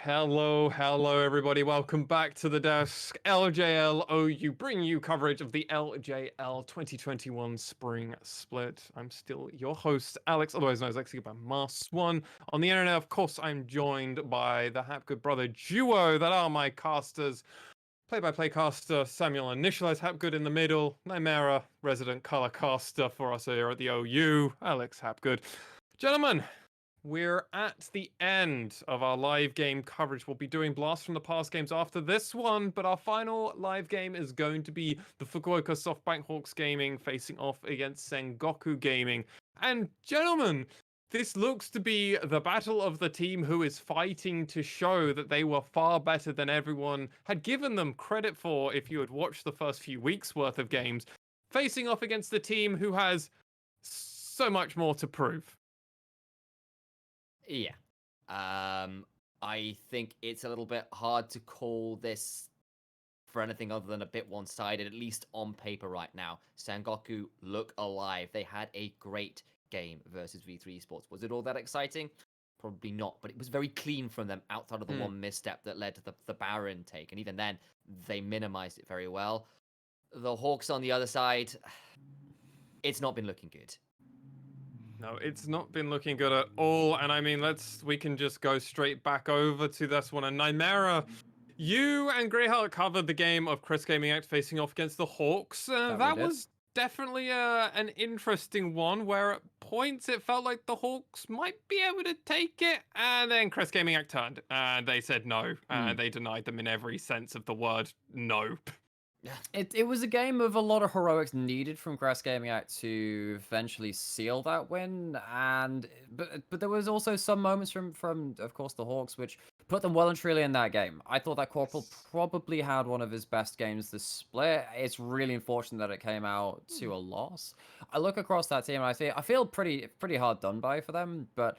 Hello, everybody. Welcome back to the desk. LJLOU bring you coverage of the LJL 2021 Spring Split. I'm still your host, Alex, otherwise known as Lexi by Mas1. On the internet, of course, I'm joined by the Hapgood brother duo that are my casters. Play-by-play caster Samuel Initialize Hapgood in the middle. Nymera, resident color caster for us here at the OU, Alex Hapgood. Gentlemen, we're at the end of our live game coverage. We'll be doing blasts from the past games after this one, but our final live game is going to be the Fukuoka SoftBank Hawks Gaming facing off against Sengoku Gaming. And gentlemen, this looks to be the battle of the team who is fighting to show that they were far better than everyone had given them credit for if you had watched the first few weeks worth of games, facing off against the team who has so much more to prove. Yeah. I think it's a little bit hard to call this for anything other than a bit one-sided, at least on paper right now. Sengoku look alive. They had a great game versus V3 Esports. Was it all that exciting? Probably not, but it was very clean from them outside of the one misstep that led to the Baron take, and even then, they minimized it very well. The Hawks on the other side, it's not been looking good. No, it's not been looking good at all. And I mean, we can just go straight back over to this one. And Nymera, you and Greyheart covered the game of Chris Gaming Act facing off against the Hawks. That was definitely an interesting one where at points it felt like the Hawks might be able to take it. And then Chris Gaming Act turned and they said no. And they denied them in every sense of the word no. It was a game of a lot of heroics needed from Grass Gaming Act to eventually seal that win, but there was also some moments from of course the Hawks which put them well and truly in that game. I thought that Corporal probably had one of his best games this split. It's really unfortunate that it came out to a loss. I look across that team and I feel pretty hard done by for them, but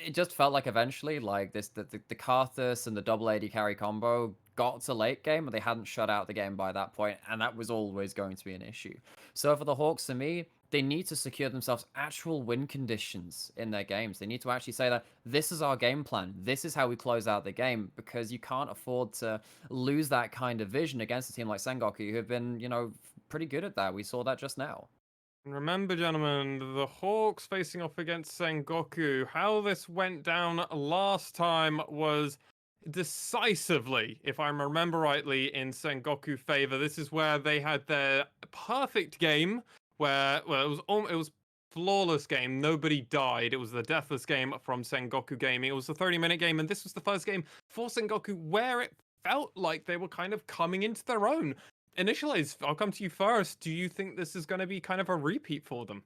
it just felt like eventually like the Karthus and the double AD carry combo got to late game, and they hadn't shut out the game by that point, and that was always going to be an issue. So for the Hawks, to me, they need to secure themselves actual win conditions in their games. They need to actually say that this is our game plan. This is how we close out the game, because you can't afford to lose that kind of vision against a team like Sengoku, who have been, pretty good at that. We saw that just now. Remember, gentlemen, the Hawks facing off against Sengoku. How this went down last time was decisively, if I remember rightly, in Sengoku favor. This is where they had their perfect game, where it was flawless game. Nobody died. It was the deathless game from Sengoku Gaming. It was a 30-minute game, and this was the first game for Sengoku where it felt like they were kind of coming into their own. Initialize, I'll come to you first. Do you think this is going to be kind of a repeat for them?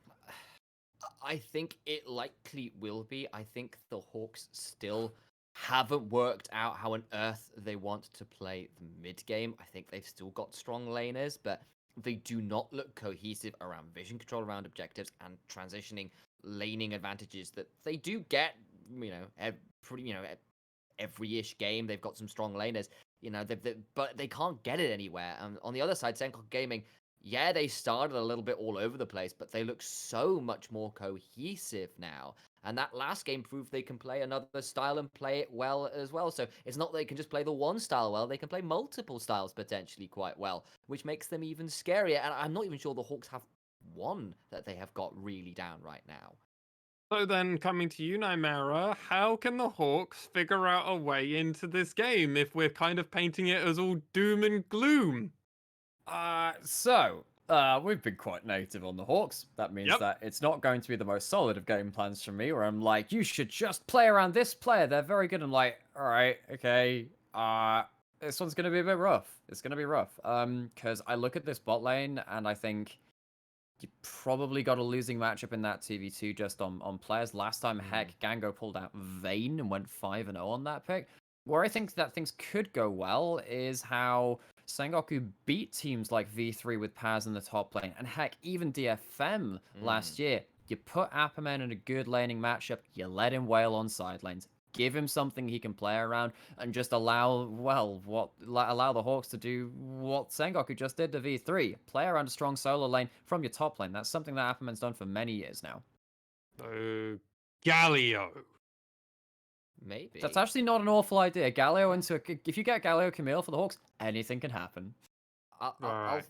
I think it likely will be. I think the Hawks still haven't worked out how on earth they want to play the mid game. I think they've still got strong laners, but they do not look cohesive around vision control, around objectives, and transitioning laning advantages that they do get, every-ish game. They've got some strong laners, but they can't get it anywhere. On the other side, Sengoku Gaming, yeah, they started a little bit all over the place, but they look so much more cohesive now. And that last game proved they can play another style and play it well as well. So it's not they can just play the one style well, they can play multiple styles potentially quite well, which makes them even scarier. And I'm not even sure the Hawks have one that they have got really down right now. So then, coming to you, Nymera, how can the Hawks figure out a way into this game if we're kind of painting it as all doom and gloom? We've been quite negative on the Hawks. That means that it's not going to be the most solid of game plans from me, where I'm like, you should just play around this player. They're very good. I'm like, all right, okay. This one's going to be a bit rough. It's going to be rough. Because I look at this bot lane and I think you probably got a losing matchup in that 2v2 just on players. Last time, heck, Gango pulled out Vayne and went 5-0 on that pick. Where I think that things could go well is how Sengoku beat teams like V3 with Paz in the top lane, and heck, even DFM last year. You put Apperman in a good laning matchup, you let him wail on side lanes, give him something he can play around, and just allow the Hawks to do what Sengoku just did to V3. Play around a strong solo lane from your top lane. That's something that Apperman's done for many years now. Galio. Maybe. That's actually not an awful idea. Galio if you get Galio Camille for the Hawks, anything can happen. I'll Right.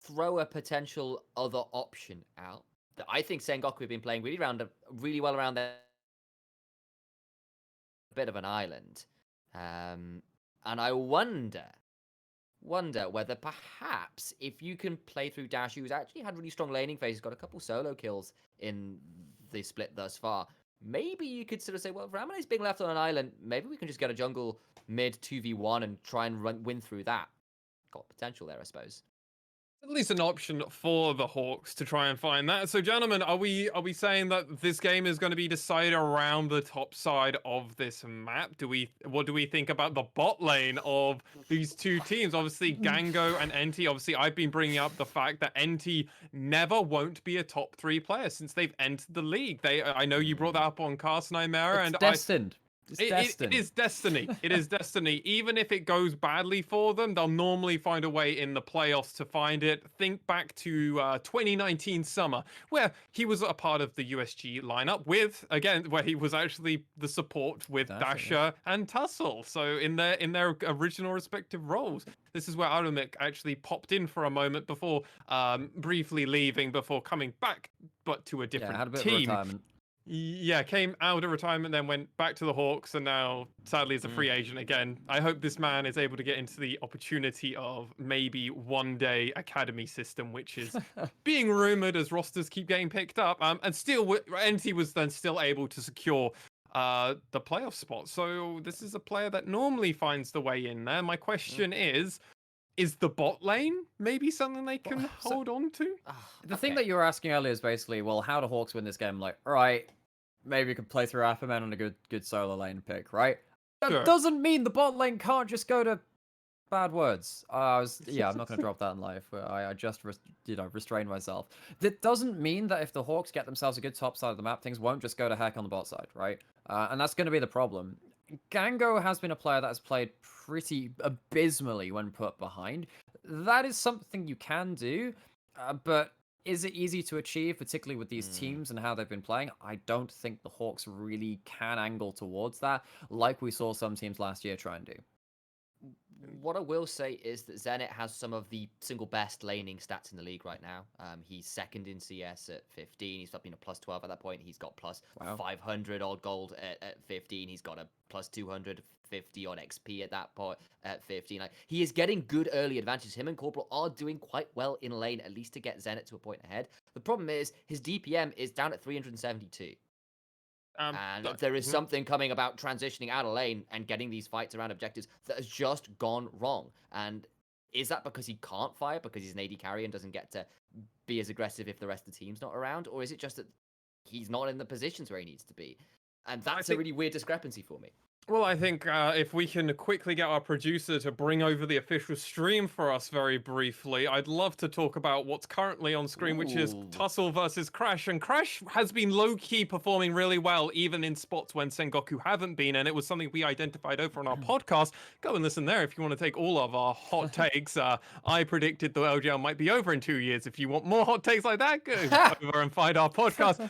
throw a potential other option out. That I think Sengoku have been playing really well around there. A bit of an island. And I wonder whether perhaps if you can play through Dash, who's actually had really strong laning phases, got a couple solo kills in the split thus far, maybe you could sort of say, well, if Ramane's being left on an island, maybe we can just get a jungle mid 2v1 and try and win through that. Got potential there, I suppose. At least an option for the Hawks to try and find that. So, gentlemen, are we saying that this game is going to be decided around the top side of this map? What do we think about the bot lane of these two teams? Obviously, Gango and NT. Obviously, I've been bringing up the fact that NT never won't be a top 3 player since they've entered the league. I know you brought that up on Cast Nightmare, It's destined. It is destiny. It is destiny. Even if it goes badly for them, they'll normally find a way in the playoffs to find it. Think back to 2019 summer, where he was a part of the USG lineup where he was actually the support with Dasher and Tussle. So in their original respective roles. This is where Arumik actually popped in for a moment before briefly leaving, before coming back, but to a different had a bit team. of retirement. Yeah, came out of retirement, then went back to the Hawks, and now sadly is a free agent again. I hope this man is able to get into the opportunity of maybe one day academy system, which is being rumored as rosters keep getting picked up. And still, NT was then still able to secure the playoff spot. So this is a player that normally finds the way in there. My question is the bot lane maybe something they can hold on to? The thing that you were asking earlier is basically, well, how do Hawks win this game? Like, all right, maybe we could play through Apperman on a good solo lane pick, right? That doesn't mean the bot lane can't just go to bad words. I'm not going to drop that in live. I just restrained myself. That doesn't mean that if the Hawks get themselves a good top side of the map, things won't just go to heck on the bot side, right? And that's going to be the problem. Gango has been a player that has played pretty abysmally when put behind. That is something you can do, but is it easy to achieve, particularly with these teams and how they've been playing? I don't think the Hawks really can angle towards that, like we saw some teams last year try and do. What I will say is that Zenit has some of the single best laning stats in the league right now. He's second in CS at 15. He's been a plus 12 at that point. He's got plus 500 odd gold at 15. He's got a plus 250 on XP at that point at 15. Like, he is getting good early advantages. Him and Corporal are doing quite well in lane, at least to get Zenit to a point ahead. The problem is his DPM is down at 372. And there is something coming about transitioning out of lane and getting these fights around objectives that has just gone wrong. And is that because he can't fight because he's an AD carry and doesn't get to be as aggressive if the rest of the team's not around? Or is it just that he's not in the positions where he needs to be? And that's a really weird discrepancy for me. Well, I think if we can quickly get our producer to bring over the official stream for us very briefly, I'd love to talk about what's currently on screen, which is Tussle versus Crash. And Crash has been low-key performing really well, even in spots when Sengoku haven't been. And it was something we identified over on our podcast. Go and listen there if you want to take all of our hot takes. I predicted the LJL might be over in 2 years. If you want more hot takes like that, go over and find our podcast.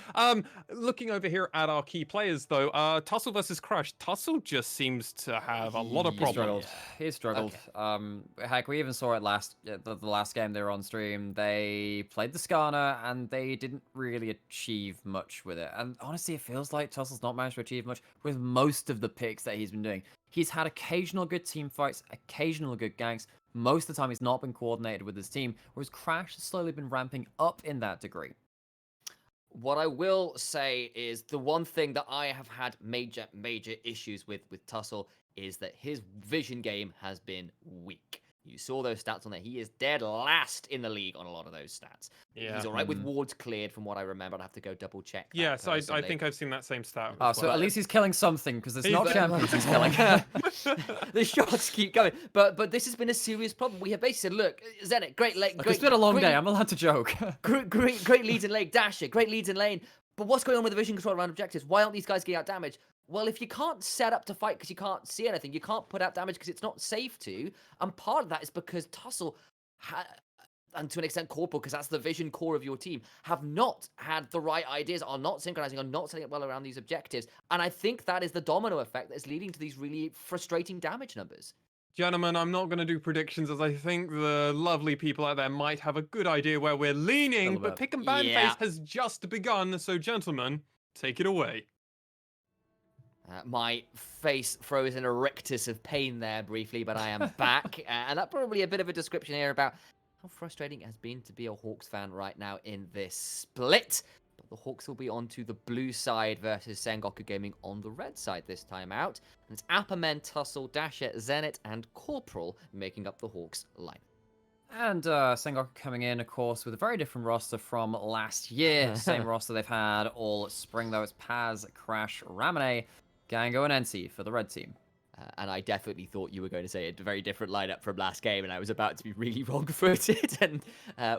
Looking over here at our key players, though, Tussle versus Crash. Tussle just seems to have a lot of problems. He struggled. Okay. Heck, we even saw it the last game they were on stream. They played the Skarner and they didn't really achieve much with it. And honestly, it feels like Tussle's not managed to achieve much with most of the picks that he's been doing. He's had occasional good team fights, occasional good ganks. Most of the time, he's not been coordinated with his team, whereas Crash has slowly been ramping up in that degree. What I will say is the one thing that I have had major issues with Tussle is that his vision game has been weak. You saw those stats on there. He is dead last in the league on a lot of those stats. Yeah. He's all right with wards cleared from what I remember. I'd have to go double check. Yeah, so I think I've seen that same stat. So at least he's killing something because it's not champions he's killing. The shots keep going. But this has been a serious problem. We have basically said, look, Zenit, great lane. It's been a long day. I'm allowed to joke. great leads in lane. Dasher, great leads in lane. But what's going on with the vision control around objectives? Why aren't these guys getting out damage? Well, if you can't set up to fight because you can't see anything, you can't put out damage because it's not safe to. And part of that is because Tussle and to an extent Corporal, because that's the vision core of your team, have not had the right ideas, are not synchronizing, are not setting up well around these objectives. And I think that is the domino effect that's leading to these really frustrating damage numbers. Gentlemen, I'm not going to do predictions as I think the lovely people out there might have a good idea where we're leaning, but pick and ban phase has just begun, so gentlemen, take it away. My face froze in a rictus of pain there briefly, but I am back. And that's probably a bit of a description here about how frustrating it has been to be a Hawks fan right now in this split. But the Hawks will be on to the blue side versus Sengoku Gaming on the red side this time out. And it's Appamen, Tussle, Dasher, Zenit, and Corporal making up the Hawks line. And Sengoku coming in, of course, with a very different roster from last year. Same roster they've had all spring, though. It's Paz, Crash, Ramune, Gango, and NC for the red team. And I definitely thought you were going to say a very different lineup from last game, and I was about to be really wrong-footed. And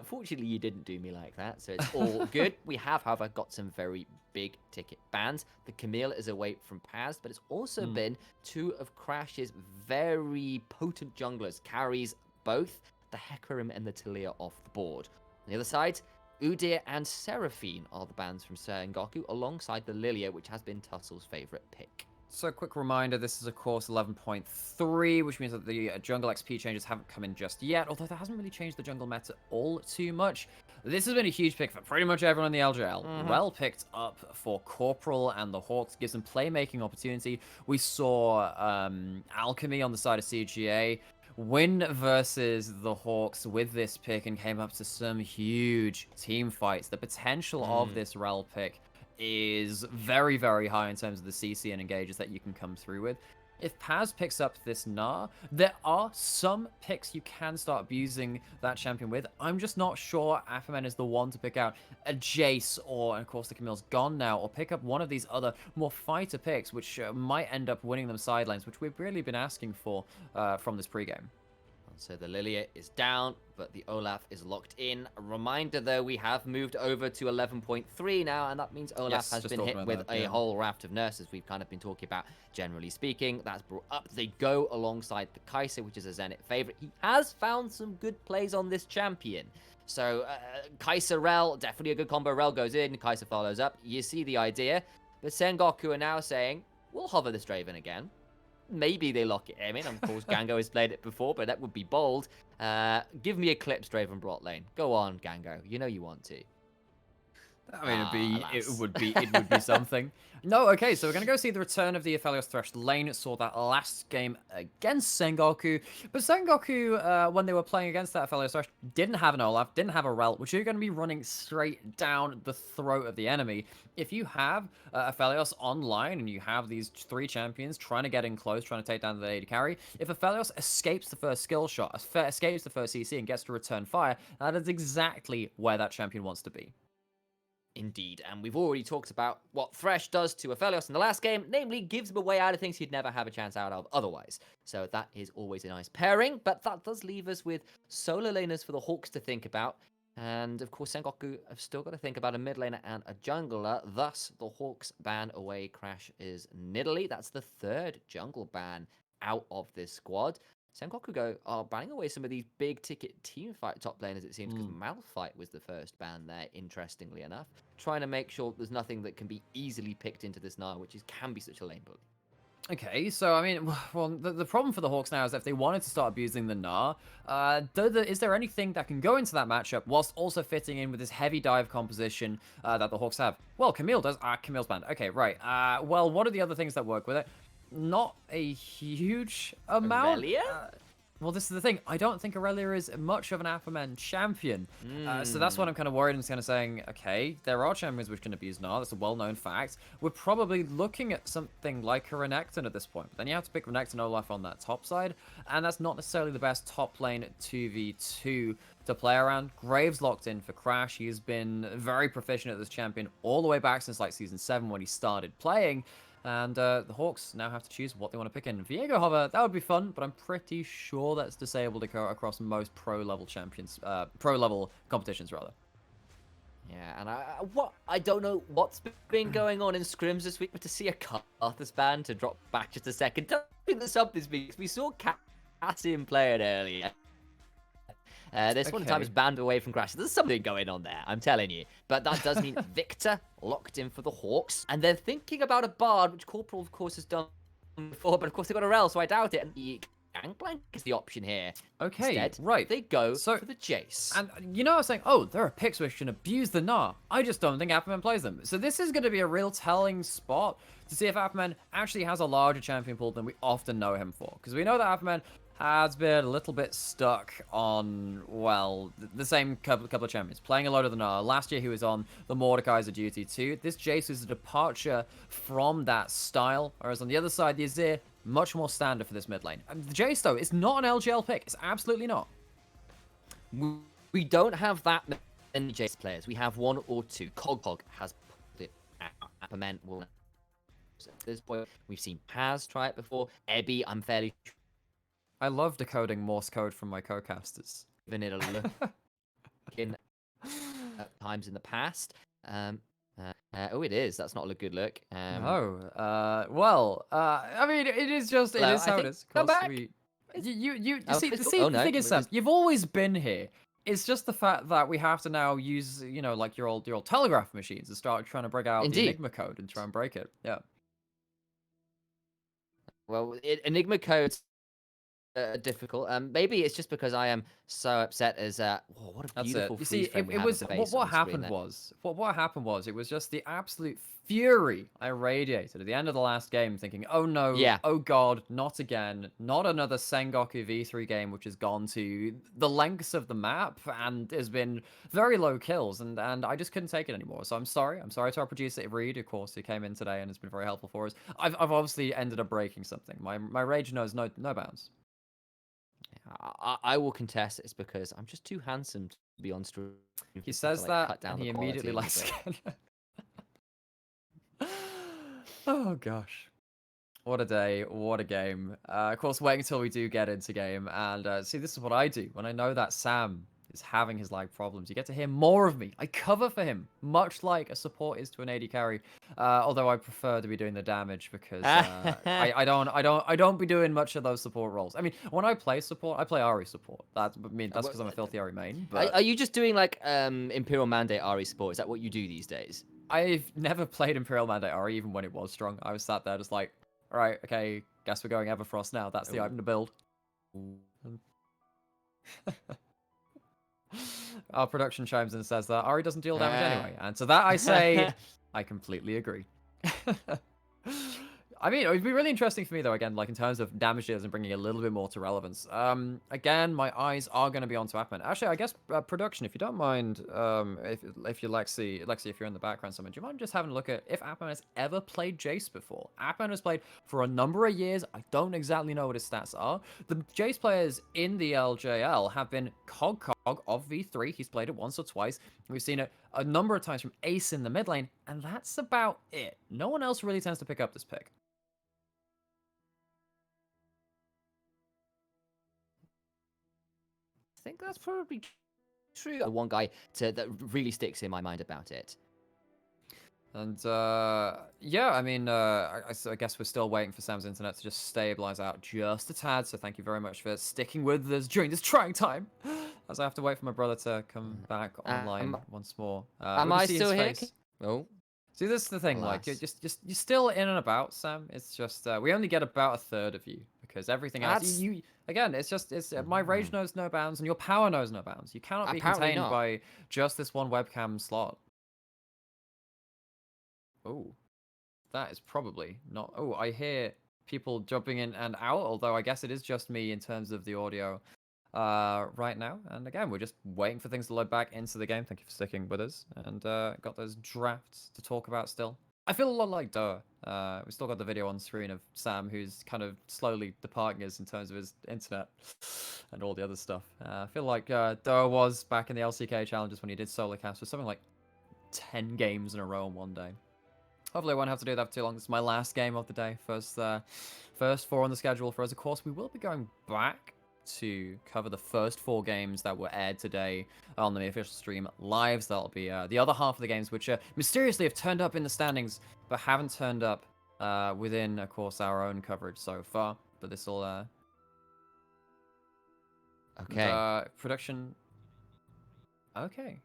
fortunately, you didn't do me like that, so it's all good. We have, however, got some very big-ticket bans. The Camille is away from Paz, but it's also been two of Crash's very potent junglers, carries both the Hecarim and the Talia off the board. On the other side, Udyr and Seraphine are the bans from Sengoku, alongside the Lilia, which has been Tussle's favorite pick. So a quick reminder, this is of course 11.3, which means that the jungle XP changes haven't come in just yet, although that hasn't really changed the jungle meta all too much. This has been a huge pick for pretty much everyone in the LJL. Well picked up for Corporal and the Hawks, gives them playmaking opportunity. We saw Alchemy on the side of CGA win versus the Hawks with this pick and came up to some huge team fights. The potential of this Rel pick is very, very high in terms of the CC and engages that you can come through with. If Paz picks up this Gnar, there are some picks you can start abusing that champion with. I'm just not sure Appamen is the one to pick out. A Jace, or of course the Camille's gone now, or pick up one of these other more fighter picks, which might end up winning them sidelines, which we've really been asking for from this pregame. So the Lilia is down, but the Olaf is locked in. A reminder, though, we have moved over to 11.3 now, and that means Olaf has been hit with a whole raft of nurses we've kind of been talking about, generally speaking. That's brought up. They go alongside the Kai'Sa, which is a Zenit favorite. He has found some good plays on this champion. So Kai'Sa Rel, definitely a good combo. Rel goes in, Kai'Sa follows up. You see the idea. But Sengoku are now saying, we'll hover this Draven again. Maybe they lock it in. Of course, Gango has played it before, but that would be bold. Give me Eclipse Draven bot lane. Go on, Gango. You know you want to. I mean, it would be something. No, okay, so we're going to go see the return of the Aphelios Thresh lane. Saw that last game against Sengoku. But Sengoku, when they were playing against that Aphelios Thresh, didn't have an Olaf, didn't have a Rel, which you're going to be running straight down the throat of the enemy. If you have Aphelios online and you have these three champions trying to get in close, trying to take down the AD carry, if Aphelios escapes the first skill shot, escapes the first CC and gets to return fire, that is exactly where that champion wants to be. Indeed, and we've already talked about what Thresh does to Aphelios in the last game, namely gives him a way out of things he'd never have a chance out of otherwise. So that is always a nice pairing, but that does leave us with solo laners for the Hawks to think about. And of course, Sengoku have still got to think about a mid laner and a jungler. Thus, the Hawks ban away Crash is Nidalee. That's the third jungle ban out of this squad. Sengoku are banning away some of these big-ticket teamfight top laners, it seems, because Malphite was the first ban there, interestingly enough. Trying to make sure there's nothing that can be easily picked into this Gnar, which can be such a lane bully. Okay, so, I mean, well, the problem for the Hawks now is that if they wanted to start abusing the Gnar, is there anything that can go into that matchup whilst also fitting in with this heavy dive composition that the Hawks have? Well, Camille does. Camille's banned. Okay, right. Well, what are the other things that work with it? Not a huge amount. Aurelia? Well, this is the thing. I don't think Aurelia is much of an Appamen champion. So that's what I'm kind of worried. I'm kind of saying, okay, there are champions which can abuse Gnar. That's a well-known fact. We're probably looking at something like a Renekton at this point. But then you have to pick Renekton Olaf on that top side. And that's not necessarily the best top lane 2v2 to play around. Graves locked in for Crash. He has been very proficient at this champion all the way back since like Season 7 when he started playing. And the Hawks now have to choose what they want to pick in. Viego Hover, that would be fun, but I'm pretty sure that's disabled across most pro-level champions, pro-level competitions, rather. Yeah, and I don't know what's been going on in scrims this week, but to see a Karthus ban to drop back just a second, don't think that something's been. We saw Cassian play it earlier. This one time is banned away from Crash. There's something going on there, I'm telling you. But that does mean Victor locked in for the Hawks. And they're thinking about a Bard, which Corporal, of course, has done before. But of course, they've got a Rel, so I doubt it. And Gangplank is the option here. Okay, Instead, right. they go for the Jace. And you know, I was saying, oh, there are picks which can abuse the Gnar. I just don't think Apperman plays them. So this is going to be a real telling spot to see if Apperman actually has a larger champion pool than we often know him for. Because we know that Apperman has been a little bit stuck on, well, the same couple of champions, playing a lot of the Gnar. Last year he was on the Mordekaiser duty too. This Jace is a departure from that style, whereas on the other side, the Azir, much more standard for this mid lane. The Jace, though, it's not an LJL pick. It's absolutely not. We don't have that many Jace players. We have one or two. Cog has put it out. Apperman will. At this point, we've seen Paz try it before. Ebby, I'm fairly. I love decoding Morse code from my co-casters. Given it a look in times in the past. Oh, it is. That's not a good look. No. I mean, it is just, it is how it is. Come back. You see, the thing is, Sam, you've always been here. It's just the fact that we have to now use, you know, like your old telegraph machines and start trying to break out the Enigma code and try and break it. Yeah. Well, Enigma codes difficult. Maybe it's just because I am so upset as what a beautiful you see, it was what happened was it was just the absolute fury I radiated at the end of the last game, thinking, oh no, oh god, not again, not another Sengoku V3 game which has gone to the lengths of the map and has been very low kills, and I just couldn't take it anymore. So I'm sorry to our producer Reed, of course, who came in today and has been very helpful for us. I've obviously ended up breaking something. My rage knows no bounds. I will contest it's because I'm just too handsome to be on stream. He says that, and he immediately likes it. Oh gosh, what a day, what a game. Of course, wait until we do get into game, and see, this is what I do when I know that Sam is having his lag problems. You get to hear more of me. I cover for him, much like a support is to an AD carry. Although I prefer to be doing the damage because I don't be doing much of those support roles. I mean, when I play support, I play Ahri support. That's because I'm a filthy Ahri main. But are you just doing like Imperial Mandate Ahri support? Is that what you do these days? I've never played Imperial Mandate Ahri, even when it was strong. I was sat there just like, all right, okay, guess we're going Everfrost now. That's the item to build. Our production chimes in and says that Ahri doesn't deal damage anyway. And to that I say, I completely agree. I mean, it would be really interesting for me, though, again, like in terms of damage deals and bringing a little bit more to relevance. Again, my eyes are going to be onto Apperman. Actually, I guess production, if you don't mind, if you Lexi, if you're in the background somewhere, do you mind just having a look at if Apperman has ever played Jace before? Apperman has played for a number of years. I don't exactly know what his stats are. The Jace players in the LJL have been Cog of V3. He's played it once or twice. We've seen it a number of times from Ace in the mid lane, and that's about it. No one else really tends to pick up this pick. I think that's probably true. The one guy that really sticks in my mind about it. And yeah, I mean, I guess we're still waiting for Sam's internet to just stabilize out just a tad. So thank you very much for sticking with us during this trying time, as I have to wait for my brother to come back online once more. Am I still here? Oh. See, this is the thing. Alas. Like, you're still in and about, Sam. It's just we only get about a third of you because everything else. Again, it's my rage knows no bounds and your power knows no bounds. You cannot be contained by just this one webcam slot. Oh, that is probably not. Oh, I hear people jumping in and out. Although I guess it is just me in terms of the audio right now. And again, we're just waiting for things to load back into the game. Thank you for sticking with us. And got those drafts to talk about still. I feel a lot like Doa. We still got the video on screen of Sam, who's kind of slowly departing us in terms of his internet and all the other stuff. I feel like Doa was back in the LCK challenges when he did solo cast for something like 10 games in a row in one day. Hopefully I won't have to do that for too long. This is my last game of the day. First 4 on the schedule for us. Of course, we will be going back to cover the first 4 games that were aired today on the official stream lives. That'll be the other half of the games which mysteriously have turned up in the standings but haven't turned up within, of course, our own coverage so far. But this will Okay. Production. Okay.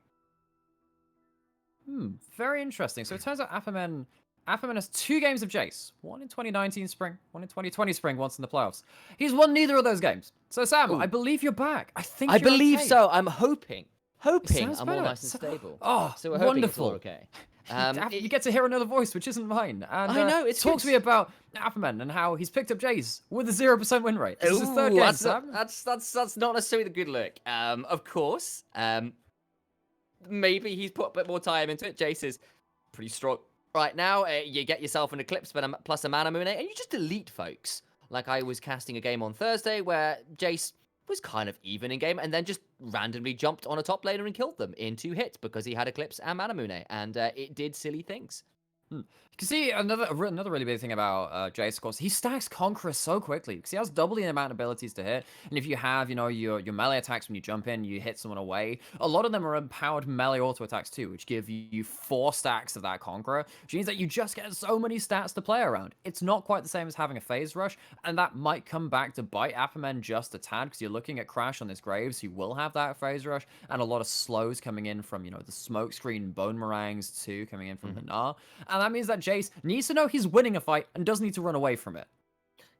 Very interesting. So it turns out Apperman has 2 games of Jace. One in 2019 spring, one in 2020 spring, once in the playoffs. He's won neither of those games. So Sam, Ooh. I believe you're back. I think I you're believe okay. so. I'm hoping sounds I'm all better. nice and stable. Oh, So we're hoping it's all wonderful. okay. You get to hear another voice, which isn't mine. And I know, it's talk to good. me about Apperman and how he's picked up Jace with a 0% win rate. This is his third Ooh, game, that's Sam. that's not necessarily the good look. Of course. Maybe he's put a bit more time into it. Jace is pretty strong right now. You get yourself an Eclipse plus a Mana Moon, and you just delete folks. Like I was casting a game on Thursday where Jace was kind of even in game and then just randomly jumped on a top laner and killed them in 2 hits because he had Eclipse and Mana Moon, and it did silly things. You can see another really big thing about Jace, of course, he stacks Conqueror so quickly because he has double the amount of abilities to hit. And if you have, your melee attacks when you jump in, you hit someone away. A lot of them are empowered melee auto attacks too, which give you 4 stacks of that Conqueror, which means that you just get so many stats to play around. It's not quite the same as having a phase rush, and that might come back to bite Apperman just a tad because you're looking at Crash on this Graves, who will have that phase rush, and a lot of slows coming in from, the smoke screen bone meringues too, coming in from the Gnar. And that means that Jace needs to know he's winning a fight and doesn't need to run away from it.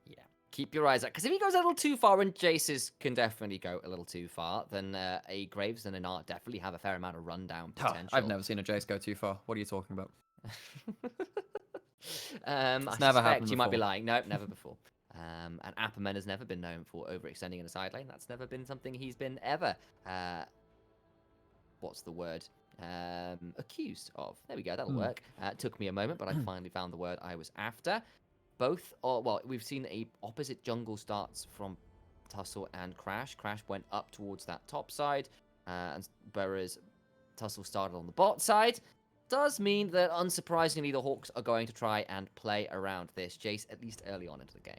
Yeah, keep your eyes out. Because if he goes a little too far, and Jace's can definitely go a little too far, then a Graves and an Art definitely have a fair amount of rundown potential. I've never seen a Jace go too far. What are you talking about? I never suspect happened you might be before. lying. Nope, never before. And Apperman has never been known for overextending in a side lane. That's never been something he's been ever. What's the word? Accused of. There we go, that'll work. It took me a moment, but I finally found the word I was after. We've seen a opposite jungle starts from Tussle and Crash. Crash went up towards that top side, whereas Tussle started on the bot side. Does mean that, unsurprisingly, the Hawks are going to try and play around this Jace, at least early on into the game.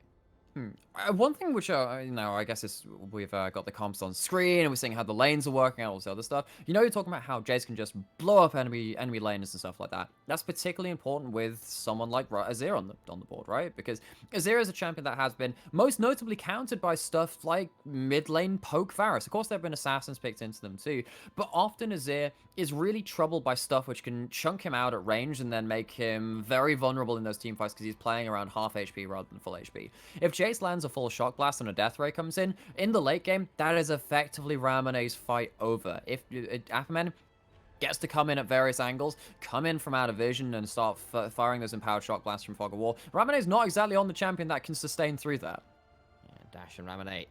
One thing which, I guess we've got the comps on screen and we're seeing how the lanes are working and all this other stuff. You're talking about how Jace can just blow up enemy laners and stuff like that. That's particularly important with someone like Azir on the board, right? Because Azir is a champion that has been most notably countered by stuff like mid lane poke Varus. Of course, there have been assassins picked into them too, but often Azir is really troubled by stuff which can chunk him out at range and then make him very vulnerable in those team fights because he's playing around half HP rather than full HP. If Jace lands a full shock blast and a death ray comes in the late game, that is effectively Ramene's fight over. If Apperman gets to come in at various angles, come in from out of vision and start firing those empowered shock blasts from Fog of War, Ramene's not exactly on the champion that can sustain through that. Yeah, Dash and Ramene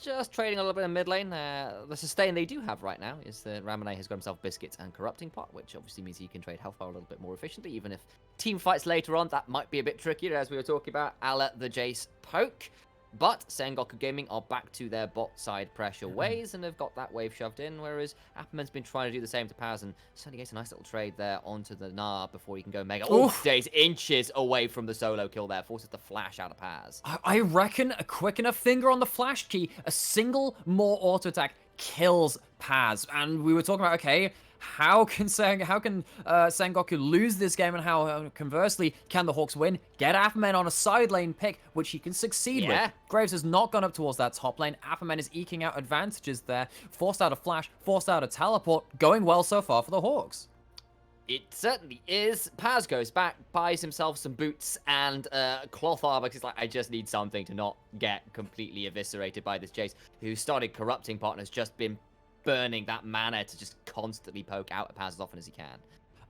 just trading a little bit in mid lane. The sustain they do have right now is that Ramene has got himself Biscuits and Corrupting Pot, which obviously means he can trade health bar a little bit more efficiently, even if team fights later on, that might be a bit trickier, as we were talking about, a la the Jace poke. But Sengoku Gaming are back to their bot side pressure ways and have got that wave shoved in, whereas Apperman's been trying to do the same to Paz and certainly gets a nice little trade there onto the Gnar before he can go Mega. Oh, days, inches away from the solo kill there, forces the flash out of Paz. I reckon a quick enough finger on the flash key, a single more auto attack kills Paz. And we were talking about, okay, how can Sengoku lose this game, and how conversely can the Hawks win? Get Apperman on a side lane pick, which he can succeed with. Graves has not gone up towards that top lane. Apperman is eking out advantages there, forced out a flash, forced out a teleport, going well so far for the Hawks. It certainly is. Paz goes back, buys himself some boots and cloth armor, because he's like, I just need something to not get completely eviscerated by this Jace, who started Corrupting Pot and has just been burning that mana to just constantly poke out at Paz as often as he can.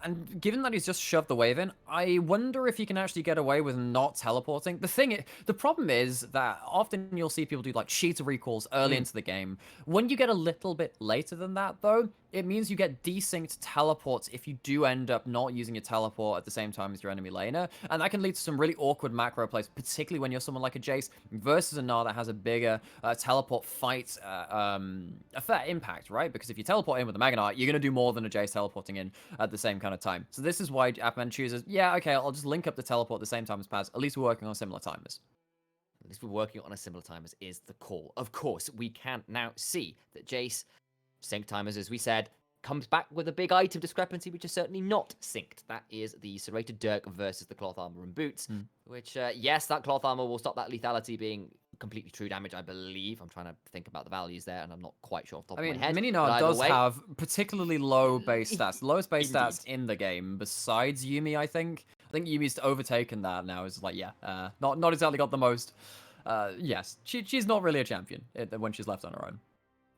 And given that he's just shoved the wave in, I wonder if he can actually get away with not teleporting. The problem is that often you'll see people do like cheater recalls early into the game. When you get a little bit later than that, though, it means you get desynced teleports if you do end up not using your teleport at the same time as your enemy laner. And that can lead to some really awkward macro plays, particularly when you're someone like a Jace versus a Gnar that has a bigger teleport fight effect impact, right? Because if you teleport in with a Mega Gnar, you're going to do more than a Jace teleporting in at the same kind of time. So this is why Apperman chooses, yeah, okay, I'll just link up the teleport at the same time as Paz. At least we're working on similar timers. At least we're working on a similar timers is the call. Of course, we can now see that Jace, sync timers, as we said, comes back with a big item discrepancy, which is certainly not synced. That is the Serrated Dirk versus the Cloth Armor and Boots, which, yes, that Cloth Armor will stop that lethality being completely true damage, I believe. I'm trying to think about the values there, and I'm not quite sure off the top I of mean, my head. Mininard But either does way, have particularly low base stats. The lowest base stats Indeed. in the game, besides Yumi, I think. I think Yumi's overtaken that now. It's like, yeah, not exactly got the most. Yes, she's not really a champion when she's left on her own.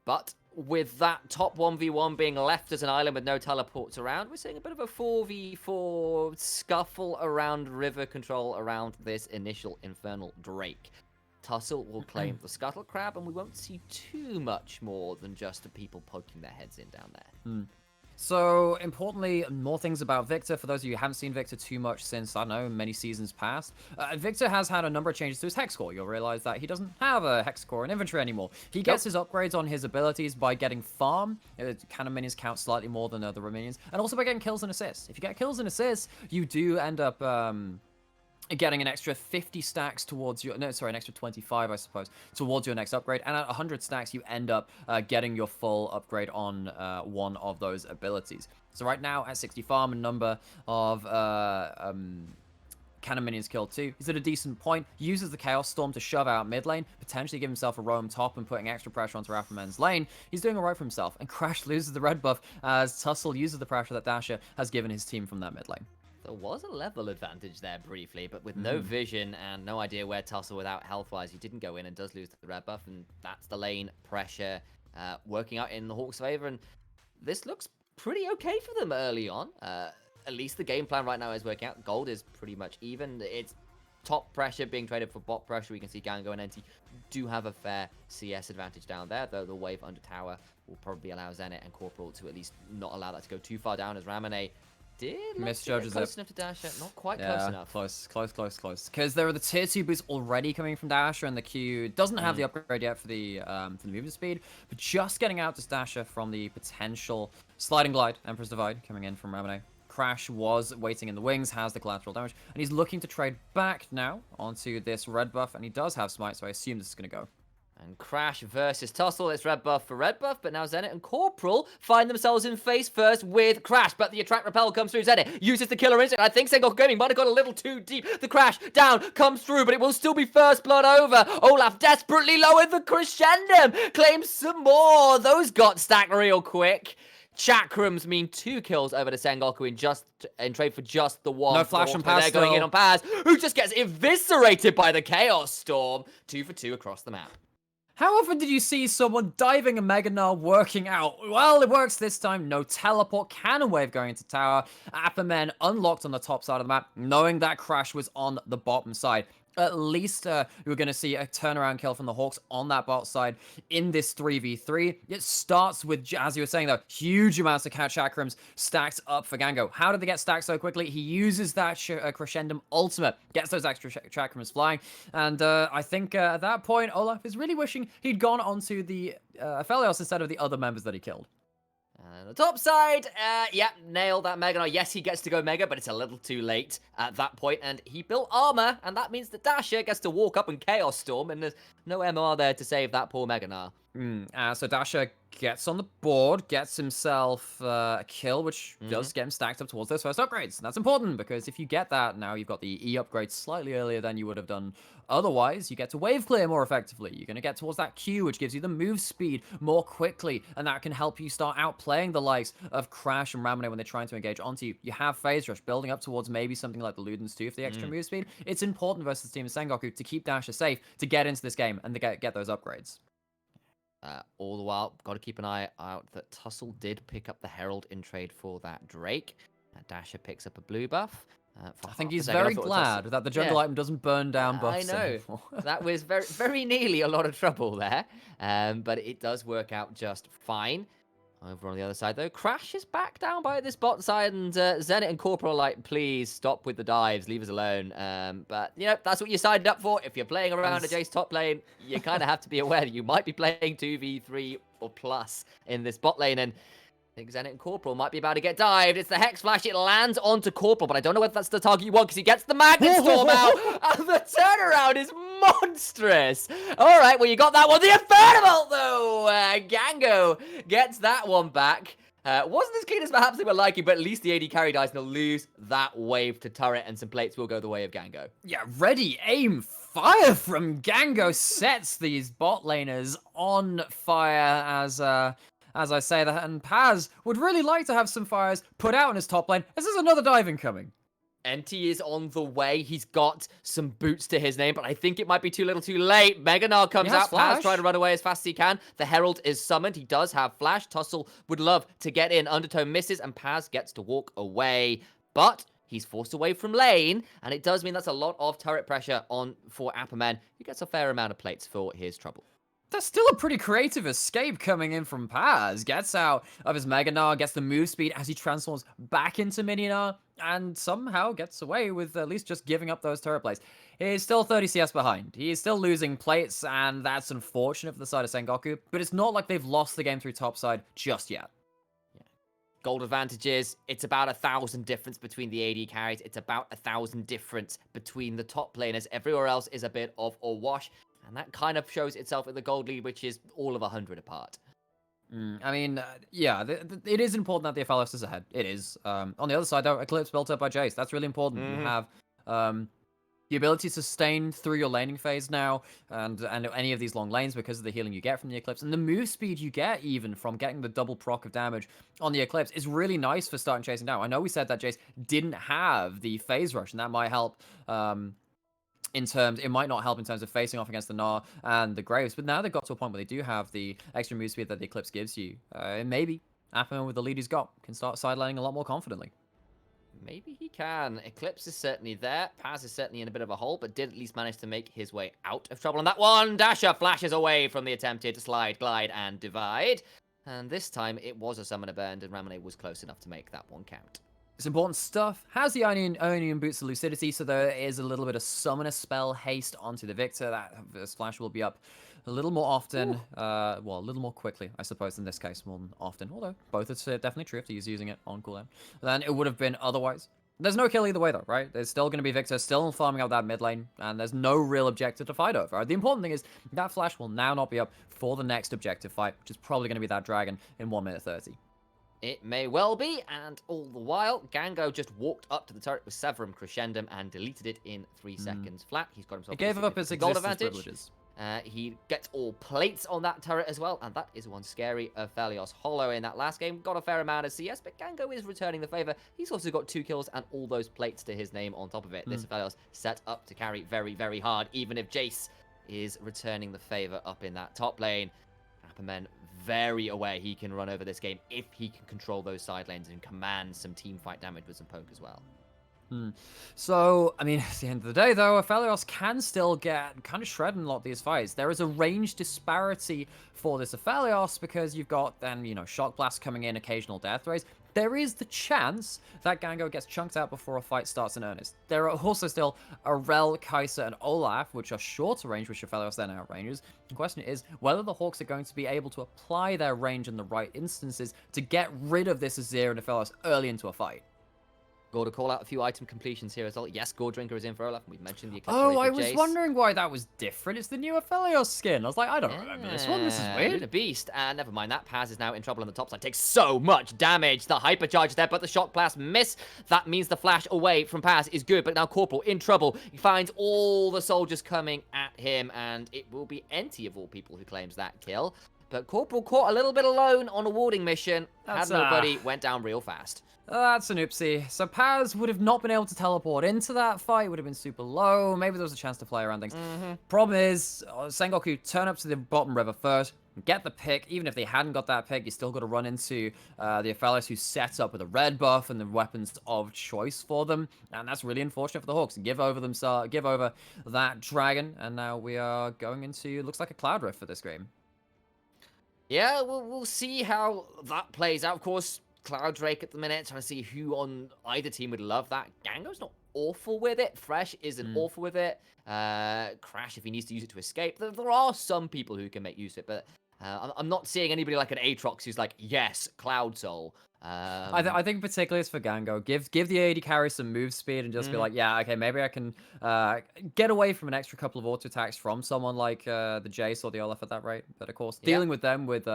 But with that top 1v1 being left as an island with no teleports around, we're seeing a bit of a 4v4 scuffle around river control around this initial Infernal Drake. Tussle will claim the Scuttle Crab, and we won't see too much more than just the people poking their heads in down there. So, importantly, more things about Victor. For those of you who haven't seen Victor too much since, I don't know, many seasons past, Victor has had a number of changes to his Hex Core. You'll realize that he doesn't have a Hex Core in inventory anymore. He gets his upgrades on his abilities by getting farm. Cannon minions count slightly more than other minions. And also by getting kills and assists. If you get kills and assists, you do end up getting an extra 50 stacks towards your, no, sorry, an extra 25, I suppose, towards your next upgrade. And at 100 stacks, you end up getting your full upgrade on one of those abilities. So right now, at 60 farm, a number of cannon minions killed too. He's at a decent point, uses the Chaos Storm to shove out mid lane, potentially give himself a roam top and putting extra pressure onto Rafferman's lane. He's doing alright for himself, and Crash loses the red buff as Tussle uses the pressure that Dasher has given his team from that mid lane. There was a level advantage there briefly, but with no vision and no idea where Tussle without health-wise, he didn't go in and does lose the red buff, and that's the lane pressure working out in the Hawks' favor, and this looks pretty okay for them early on. At least the game plan right now is working out. Gold is pretty much even. It's top pressure being traded for bot pressure. We can see Gango and NT do have a fair CS advantage down there, though the wave under tower will probably allow Zenit and Corporal to at least not allow that to go too far down, as Ramune did misjudges close it. enough to Dasher, not quite close enough. Close. Because there are the tier 2 boosts already coming from Dasher, and the Q doesn't have the upgrade yet for the movement speed, but just getting out to Dasher from the potential sliding glide, Emperor's Divide coming in from Ramune. Crash was waiting in the wings, has the collateral damage, and he's looking to trade back now onto this red buff, and he does have smite, so I assume this is going to go. And Crash versus Tussle, it's red buff for red buff, but now Zenit and Corporal find themselves in face first with Crash, but the Attract Repel comes through. Zenit uses the killer instinct. I think Sengoku Gaming might have got a little too deep. The Crash down comes through, but it will still be first blood over. Olaf desperately lowered the crescendum, claims some more. Those got stacked real quick. Chakrams mean 2 kills over to Sengoku in trade for just the one. No flash on Paz. They're going in on Paz, who just gets eviscerated by the Chaos Storm. 2 for 2 across the map. How often did you see someone diving a Mega Gnar working out? Well, it works this time. No teleport, cannon wave going into tower. Apperman unlocked on the top side of the map, knowing that Crash was on the bottom side. At least we're going to see a turnaround kill from the Hawks on that bot side in this 3v3. It starts with, as you were saying though, huge amounts of chakrams stacked up for Gango. How did they get stacked so quickly? He uses that crescendum ultimate, gets those extra chakrams flying, and I think at that point, Olaf is really wishing he'd gone onto the Aphelios instead of the other members that he killed. The top side, yeah, nailed that Mega Gnar. Yes, he gets to go Mega, but it's a little too late at that point, and he built armor, and that means that Dasher gets to walk up and Chaos Storm, and there's no MR there to save that poor Mega Gnar. So Dasher gets on the board, gets himself a kill, which does get him stacked up towards those first upgrades. And that's important, because if you get that, now you've got the E upgrade slightly earlier than you would have done otherwise. You get to wave clear more effectively. You're going to get towards that Q, which gives you the move speed more quickly, and that can help you start outplaying the likes of Crash and Ramune when they're trying to engage onto you. You have Phase Rush building up towards maybe something like the Ludens too for the extra move speed. It's important versus Team Sengoku to keep Dasher safe, to get into this game, and to get those upgrades. All the while, got to keep an eye out that Tussle did pick up the Herald in trade for that Drake. Dasher picks up a blue buff. I think he's very glad that the jungle item doesn't burn down buffs. I know. Anymore. That was very, very nearly a lot of trouble there. But it does work out just fine. Over on the other side, though, Crash is back down by this bot side, and Zenit and Corporal are like, please stop with the dives, leave us alone. But, you know, that's what you signed up for. If you're playing around a Jace top lane, you kind of have to be aware that you might be playing 2v3 or plus in this bot lane, and I think Zenit and Corporal might be about to get dived. It's the Hex Flash. It lands onto Corporal, but I don't know whether that's the target you want, because he gets the Magnet Storm out, and the turnaround is monstrous. All right, well, you got that one. The Inferno, though. Gango gets that one back. Wasn't as clean as perhaps they were liking, but at least the AD carry dies, and they'll lose that wave to turret, and some plates will go the way of Gango. Yeah, ready, aim, fire from Gango sets these bot laners on fire as I say that, and Paz would really like to have some fires put out in his top lane, as there's another dive incoming. NT is on the way. He's got some boots to his name, but I think it might be too little too late. Meganar comes out. Paz trying to run away as fast as he can. The Herald is summoned. He does have flash. Tussle would love to get in. Undertow misses, and Paz gets to walk away. But he's forced away from lane, and it does mean that's a lot of turret pressure on for Apperman, who gets a fair amount of plates for his trouble. That's still a pretty creative escape coming in from Paz. Gets out of his Meganar, gets the move speed as he transforms back into Mininar, and somehow gets away with at least just giving up those turret plates. He's still 30 CS behind. He's still losing plates, and that's unfortunate for the side of Sengoku, but it's not like they've lost the game through topside just yet. Gold advantages, it's about 1,000 difference between the AD carries. It's about 1,000 difference between the top laners. Everywhere else is a bit of a wash. And that kind of shows itself in the gold lead, which is all of 100 apart. I mean, yeah, it is important that the FLS is ahead. It is. On the other side, though, Eclipse built up by Jace. That's really important. You have the ability to sustain through your laning phase now, and any of these long lanes because of the healing you get from the Eclipse. And the move speed you get even from getting the double proc of damage on the Eclipse is really nice for starting chasing down. I know we said that Jace didn't have the phase rush, and that might help... it might not help in terms of facing off against the Gnar and the Graves, but now they've got to a point where they do have the extra move speed that the Eclipse gives you. And maybe Apperman, with the lead he's got, can start sidelining a lot more confidently. Maybe he can. Eclipse is certainly there. Paz is certainly in a bit of a hole, but did at least manage to make his way out of trouble on that one. Dasher flashes away from the attempted slide, glide, and divide. And this time it was a summoner burned, and Ramone was close enough to make that one count. It's important stuff. Has the Onion boots the Lucidity, so there is a little bit of Summoner Spell haste onto the Victor. That splash will be up a little more often, well, a little more quickly, I suppose, in this case, more than often. Although, both are definitely true if he's using it on cooldown. Then it would have been otherwise. There's no kill either way, though, right? There's still going to be Victor, still farming out that mid lane, and there's no real objective to fight over. The important thing is that flash will now not be up for the next objective fight, which is probably going to be that dragon in 1 minute 30. It may well be, and all the while, Gango just walked up to the turret with Severum Crescendum and deleted it in 3 seconds flat. He's got himself He gave up his gold existence advantage. privileges. He gets all plates on that turret as well, and that is one scary Aphelios Hollow in that last game. Got a fair amount of CS, but Gango is returning the favor. He's also got 2 kills and all those plates to his name on top of it. This Aphelios set up to carry very, very hard, even if Jace is returning the favor up in that top lane. Apperman very aware he can run over this game if he can control those side lanes and command some team fight damage with some poke as well. So, I mean, at the end of the day, though, Aphelios can still get kind of shredded in a lot of these fights. There is a range disparity for this Aphelios because you've got then, you know, Shock Blast coming in, occasional Death Rays. There is the chance that Gango gets chunked out before a fight starts in earnest. There are also still Arel, Kai'Sa, and Olaf, which are shorter range, which Aphelios then outranges. The question is whether the Hawks are going to be able to apply their range in the right instances to get rid of this Azir and Aphelios early into a fight. Got to call out a few item completions here as well. Yes, Gore Drinker is in for Olaf. We've mentioned the Eclipse. Oh, I was wondering why that was different. It's the new Aphelios skin. I was like, I don't remember this one. This is weird. Luna Beast. Never mind that. Paz is now in trouble on the top side. Takes so much damage. The hypercharge there, but the Shock Blast miss. That means the flash away from Paz is good, but now Corporal in trouble. He finds all the soldiers coming at him, and it will be Enti of all people who claims that kill. But Corporal caught a little bit alone on a warding mission. Had nobody, went down real fast. That's an oopsie. So Paz would have not been able to teleport into that fight, would have been super low. Maybe there was a chance to fly around things. Problem is, Sengoku turn up to the bottom river first, get the pick. Even if they hadn't got that pick, you still got to run into the Aphelios who sets up with a red buff and the weapons of choice for them. And that's really unfortunate for the Hawks. Give over that dragon, and now we are going into, looks like a Cloud Rift for this game. Yeah, we'll see how that plays out. Of course, Cloud Drake at the minute, trying to see who on either team would love that. Gango's not awful with it. Fresh isn't awful with it. Crash, if he needs to use it to escape. There are some people who can make use of it, but I'm not seeing anybody like an Aatrox who's like, yes, Cloud Soul. I think particularly it's for Gango. Give the AD carry some move speed and just be like, yeah, okay, maybe I can get away from an extra couple of auto attacks from someone like the Jace or the Olaf at that rate. But of course, dealing with them with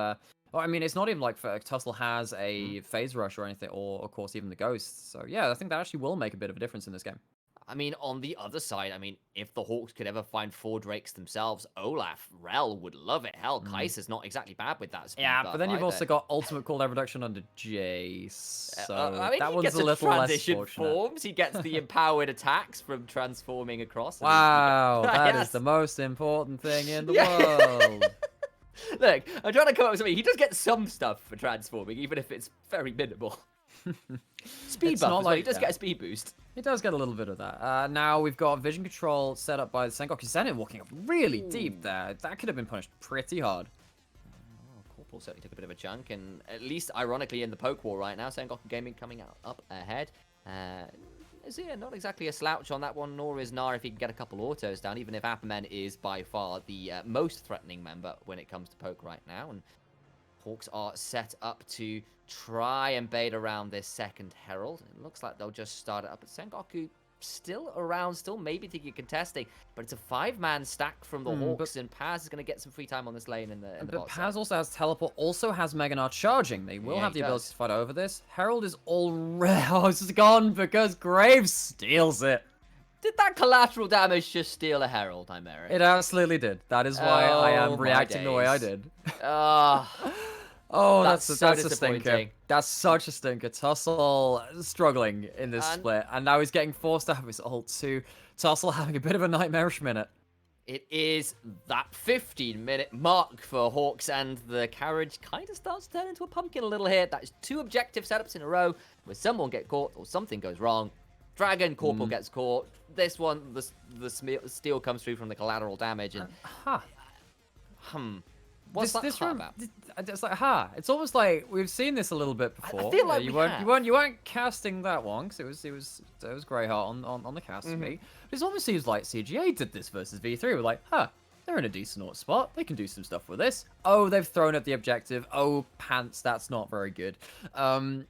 I mean, it's not even like Tussle has a phase rush or anything, or of course even the Ghost. So yeah, I think that actually will make a bit of a difference in this game. I mean, on the other side, I mean, if the Hawks could ever find 4 Drakes themselves, Olaf, Rel would love it. Hell, Kaiser's not exactly bad with that speed Yeah, buff but then you've either. also got ultimate cooldown reduction under Jace, so I mean, that he one's gets a little less transition fortunate. forms. He gets the empowered attacks from transforming across. I mean, Wow, that is Yes. the most important thing in the Yeah. world. Look, I'm trying to come up with something. He does get some stuff for transforming, even if it's very minimal. Speed It's buff not as well. He like does that. get a speed boost. It does get a little bit of that. Now we've got vision control set up by the Sengoku Senate walking up really deep there. That could have been punished pretty hard. Corporal certainly took a bit of a chunk, and at least ironically in the poke war right now, Sengoku Gaming coming out up ahead. Azir not exactly a slouch on that one, nor is Nar if he can get a couple autos down, even if Apperman is by far the most threatening member when it comes to poke right now. And Hawks are set up to try and bait around this second Herald. It looks like they'll just start it up. But Sengoku still around, still maybe thinking of contesting. But it's a 5-man stack from the Hawks, and Paz is going to get some free time on this lane in the But bot Paz side. also has teleport, also has Meganar charging. They will Yeah, have he the ability does. to fight over this. Herald is already gone because Graves steals it. Did that collateral damage just steal a Herald, Chimera? It absolutely did. That is why I Oh, am my reacting the way I days. did. Ah. Oh, That's that's so a stinker. disappointing. That's such a stinker. Tussle struggling in this And- split, and now he's getting forced to have his ult too. Tussle having a bit of a nightmarish minute. It is that 15-minute mark for Hawks, and the carriage kind of starts to turn into a pumpkin a little here. That is 2 objective setups in a row where someone gets caught or something goes wrong. Dragon Corporal gets caught. This one, the steel comes through from the collateral damage, and what's that about? It's like, it's almost like we've seen this a little bit before. feel like you we weren't casting that one because it was Greyheart on the cast for me. But it almost seems like CGA did this versus V3. We're like, they're in a decent ult spot. They can do some stuff with this. Oh, they've thrown at the objective. Oh, pants, that's not very good. And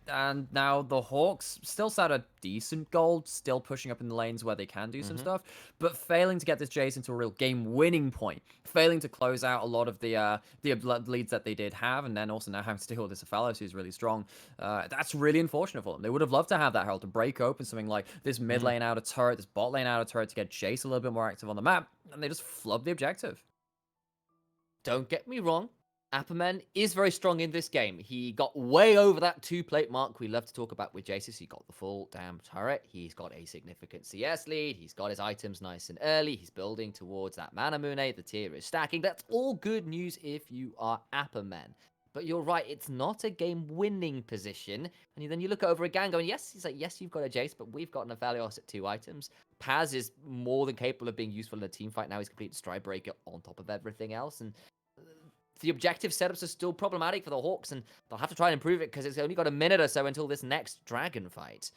now the Hawks still sat a decent gold, still pushing up in the lanes where they can do some stuff, but failing to get this Jace into a real game-winning point. Failing to close out a lot of the leads that they did have, and then also now having to deal with this Aphallos who's really strong. That's really unfortunate for them. They would have loved to have that Herald to break open something like this mid lane out of turret, this bot lane out of turret to get Jace a little bit more active on the map, and they just flubbed the objective. Don't get me wrong, Apperman is very strong in this game. He got way over that 2-plate mark we love to talk about with Jace. He got the full damn turret. He's got a significant CS lead. He's got his items nice and early. He's building towards that Manamune. The tier is stacking. That's all good news if you are Apperman. But you're right, it's not a game-winning position. And then you look over at Gango, and he's like, yes, you've got a Jace, but we've got an Aphelios at 2 items. Paz is more than capable of being useful in a team fight now. He's complete Stride Breaker on top of everything else. And the objective setups are still problematic for the Hawks, and they'll have to try and improve it because it's only got a minute or so until this next dragon fight.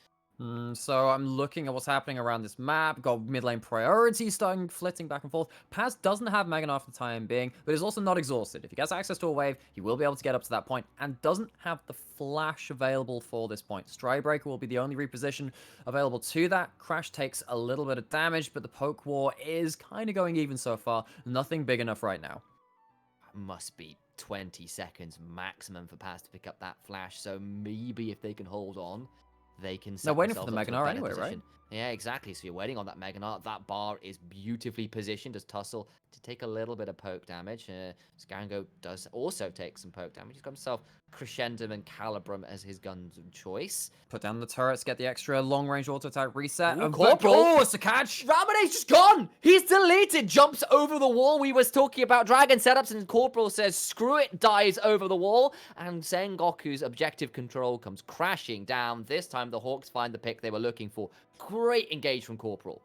So I'm looking at what's happening around this map. Got mid lane priority starting flitting back and forth. Paz doesn't have Meganar for the time being, but is also not exhausted. If he gets access to a wave, he will be able to get up to that point, and doesn't have the flash available for this point. Stridebreaker will be the only reposition available to that. Crash takes a little bit of damage, but the poke war is kind of going even so far. Nothing big enough right now. Must be 20 seconds maximum for Paz to pick up that flash, so maybe if they can hold on, they can set They're waiting for themselves the up to a Meganar better anyway, right? position. Yeah, exactly. So you're waiting on that Meganar. That bar is beautifully positioned as Tussle to take a little bit of poke damage. Scango does also take some poke damage. He's got himself Crescendum and Calibrum as his guns of choice. Put down the turrets, get the extra long-range auto-attack reset. Ooh, and Corporal! Oh, it's a catch! Ramone's just gone! He's deleted! Jumps over the wall. We was talking about dragon setups, and Corporal says, screw it, dies over the wall. And Sengoku's objective control comes crashing down. This time, the Hawks find the pick they were looking for. Great engage from Corporal.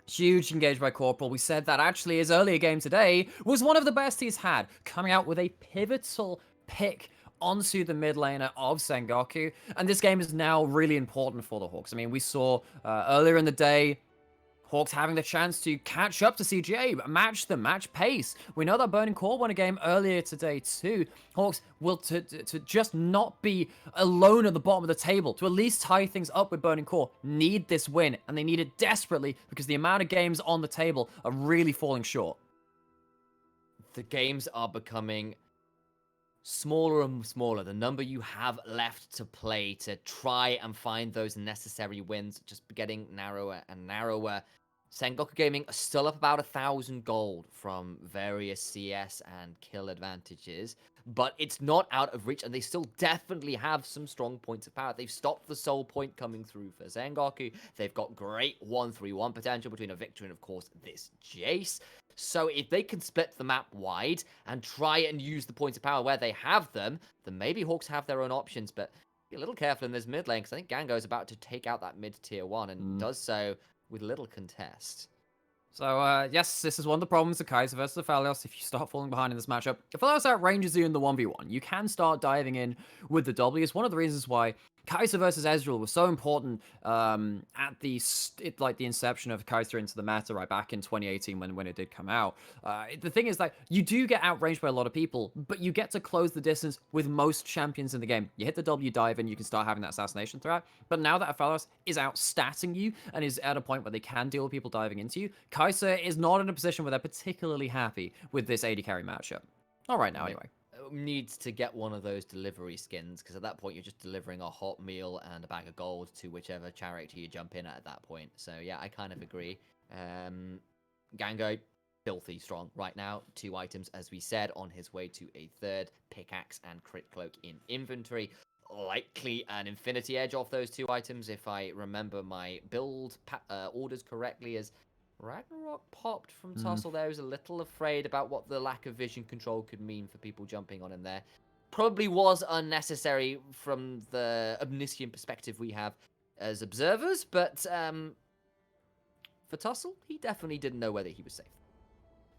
Huge engage by Corporal. We said that actually his earlier game today was one of the best he's had, coming out with a pivotal pick onto the mid laner of Sengoku, and this game is now really important for the Hawks. I mean, we saw earlier in the day Hawks having the chance to catch up to CGA, match them, match pace. We know that Burning Core won a game earlier today too. Hawks will to just not be alone at the bottom of the table, to at least tie things up with Burning Core, need this win, and they need it desperately because the amount of games on the table are really falling short. The games are becoming smaller and smaller. The number you have left to play to try and find those necessary wins just getting narrower and narrower. Sengoku Gaming are still up about 1,000 gold from various CS and kill advantages, but it's not out of reach, and they still definitely have some strong points of power. They've stopped the soul point coming through for Sengoku. They've got great 1-3-1 potential between a victory and, of course, this Jace. So if they can split the map wide and try and use the points of power where they have them, then maybe Hawks have their own options, but be a little careful in this mid lane, because I think Gango is about to take out that mid tier 1 and does so with little contest. So, yes, this is one of the problems of Kaiser versus Aphelios. If you start falling behind in this matchup, Aphelios outranges you in the 1v1. You can start diving in with the W. It's one of the reasons why Kaiser versus Ezreal was so important at the inception of Kaiser into the meta right back in 2018 when it did come out. The thing is that you do get outranged by a lot of people, but you get to close the distance with most champions in the game. You hit the W dive and you can start having that assassination threat. But now that Aphelios is outstatting you and is at a point where they can deal with people diving into you, Kaiser is not in a position where they're particularly happy with this AD carry matchup. Not right now, anyway. Needs to get one of those delivery skins, because at that point you're just delivering a hot meal and a bag of gold to whichever character you jump in at that point. So yeah, I kind of agree. Gango, filthy strong right now. 2 items, as we said, on his way to a 3rd pickaxe and crit cloak in inventory. Likely an infinity edge off those 2 items, if I remember my build orders correctly, as Ragnarok popped from Tussle there. I was a little afraid about what the lack of vision control could mean for people jumping on him there. Probably was unnecessary from the omniscient perspective we have as observers, but for Tussle, he definitely didn't know whether he was safe.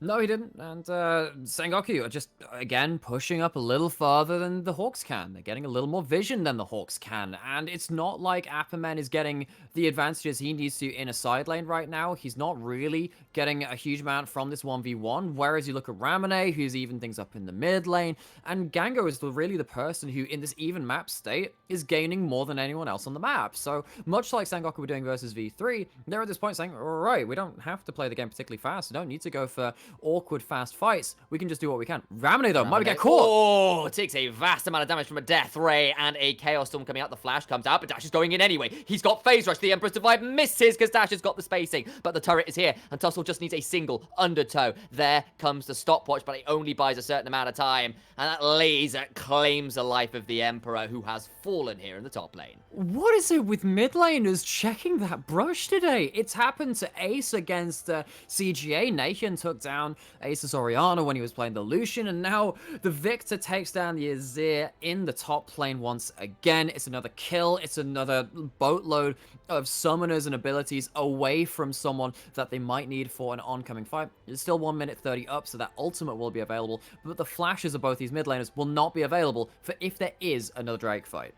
No, he didn't. And Sengoku are just, again, pushing up a little farther than the Hawks can. They're getting a little more vision than the Hawks can. And it's not like Apperman is getting the advantages he needs to in a side lane right now. He's not really getting a huge amount from this 1v1. Whereas you look at Ramune, who's even things up in the mid lane. And Gango is really the person who, in this even map state, is gaining more than anyone else on the map. So, much like Sengoku were doing versus V3, they're at this point saying, all right, we don't have to play the game particularly fast. We don't need to go for awkward fast fights. We can just do what we can. Ramune though might get caught. Oh, takes a vast amount of damage from a Death Ray and a Chaos Storm coming out. The flash comes out, but Dash is going in anyway. He's got Phase Rush. The Emperor's Divide misses because Dash has got the spacing, but the turret is here, and Tussle just needs a single undertow. There comes the stopwatch, but it only buys a certain amount of time, and that laser claims the life of the Emperor, who has fallen here in the top lane. What is it with mid laners checking that brush today? It's happened to Ace against CGA. Nathan took down Ace's Orianna when he was playing the Lucian, and now the Victor takes down the Azir in the top lane once again. It's another kill. It's another boatload of summoners and abilities away from someone that they might need for an oncoming fight. It's still 1 minute 30 up, so that ultimate will be available, but the flashes of both these mid laners will not be available for if there is another Drake fight.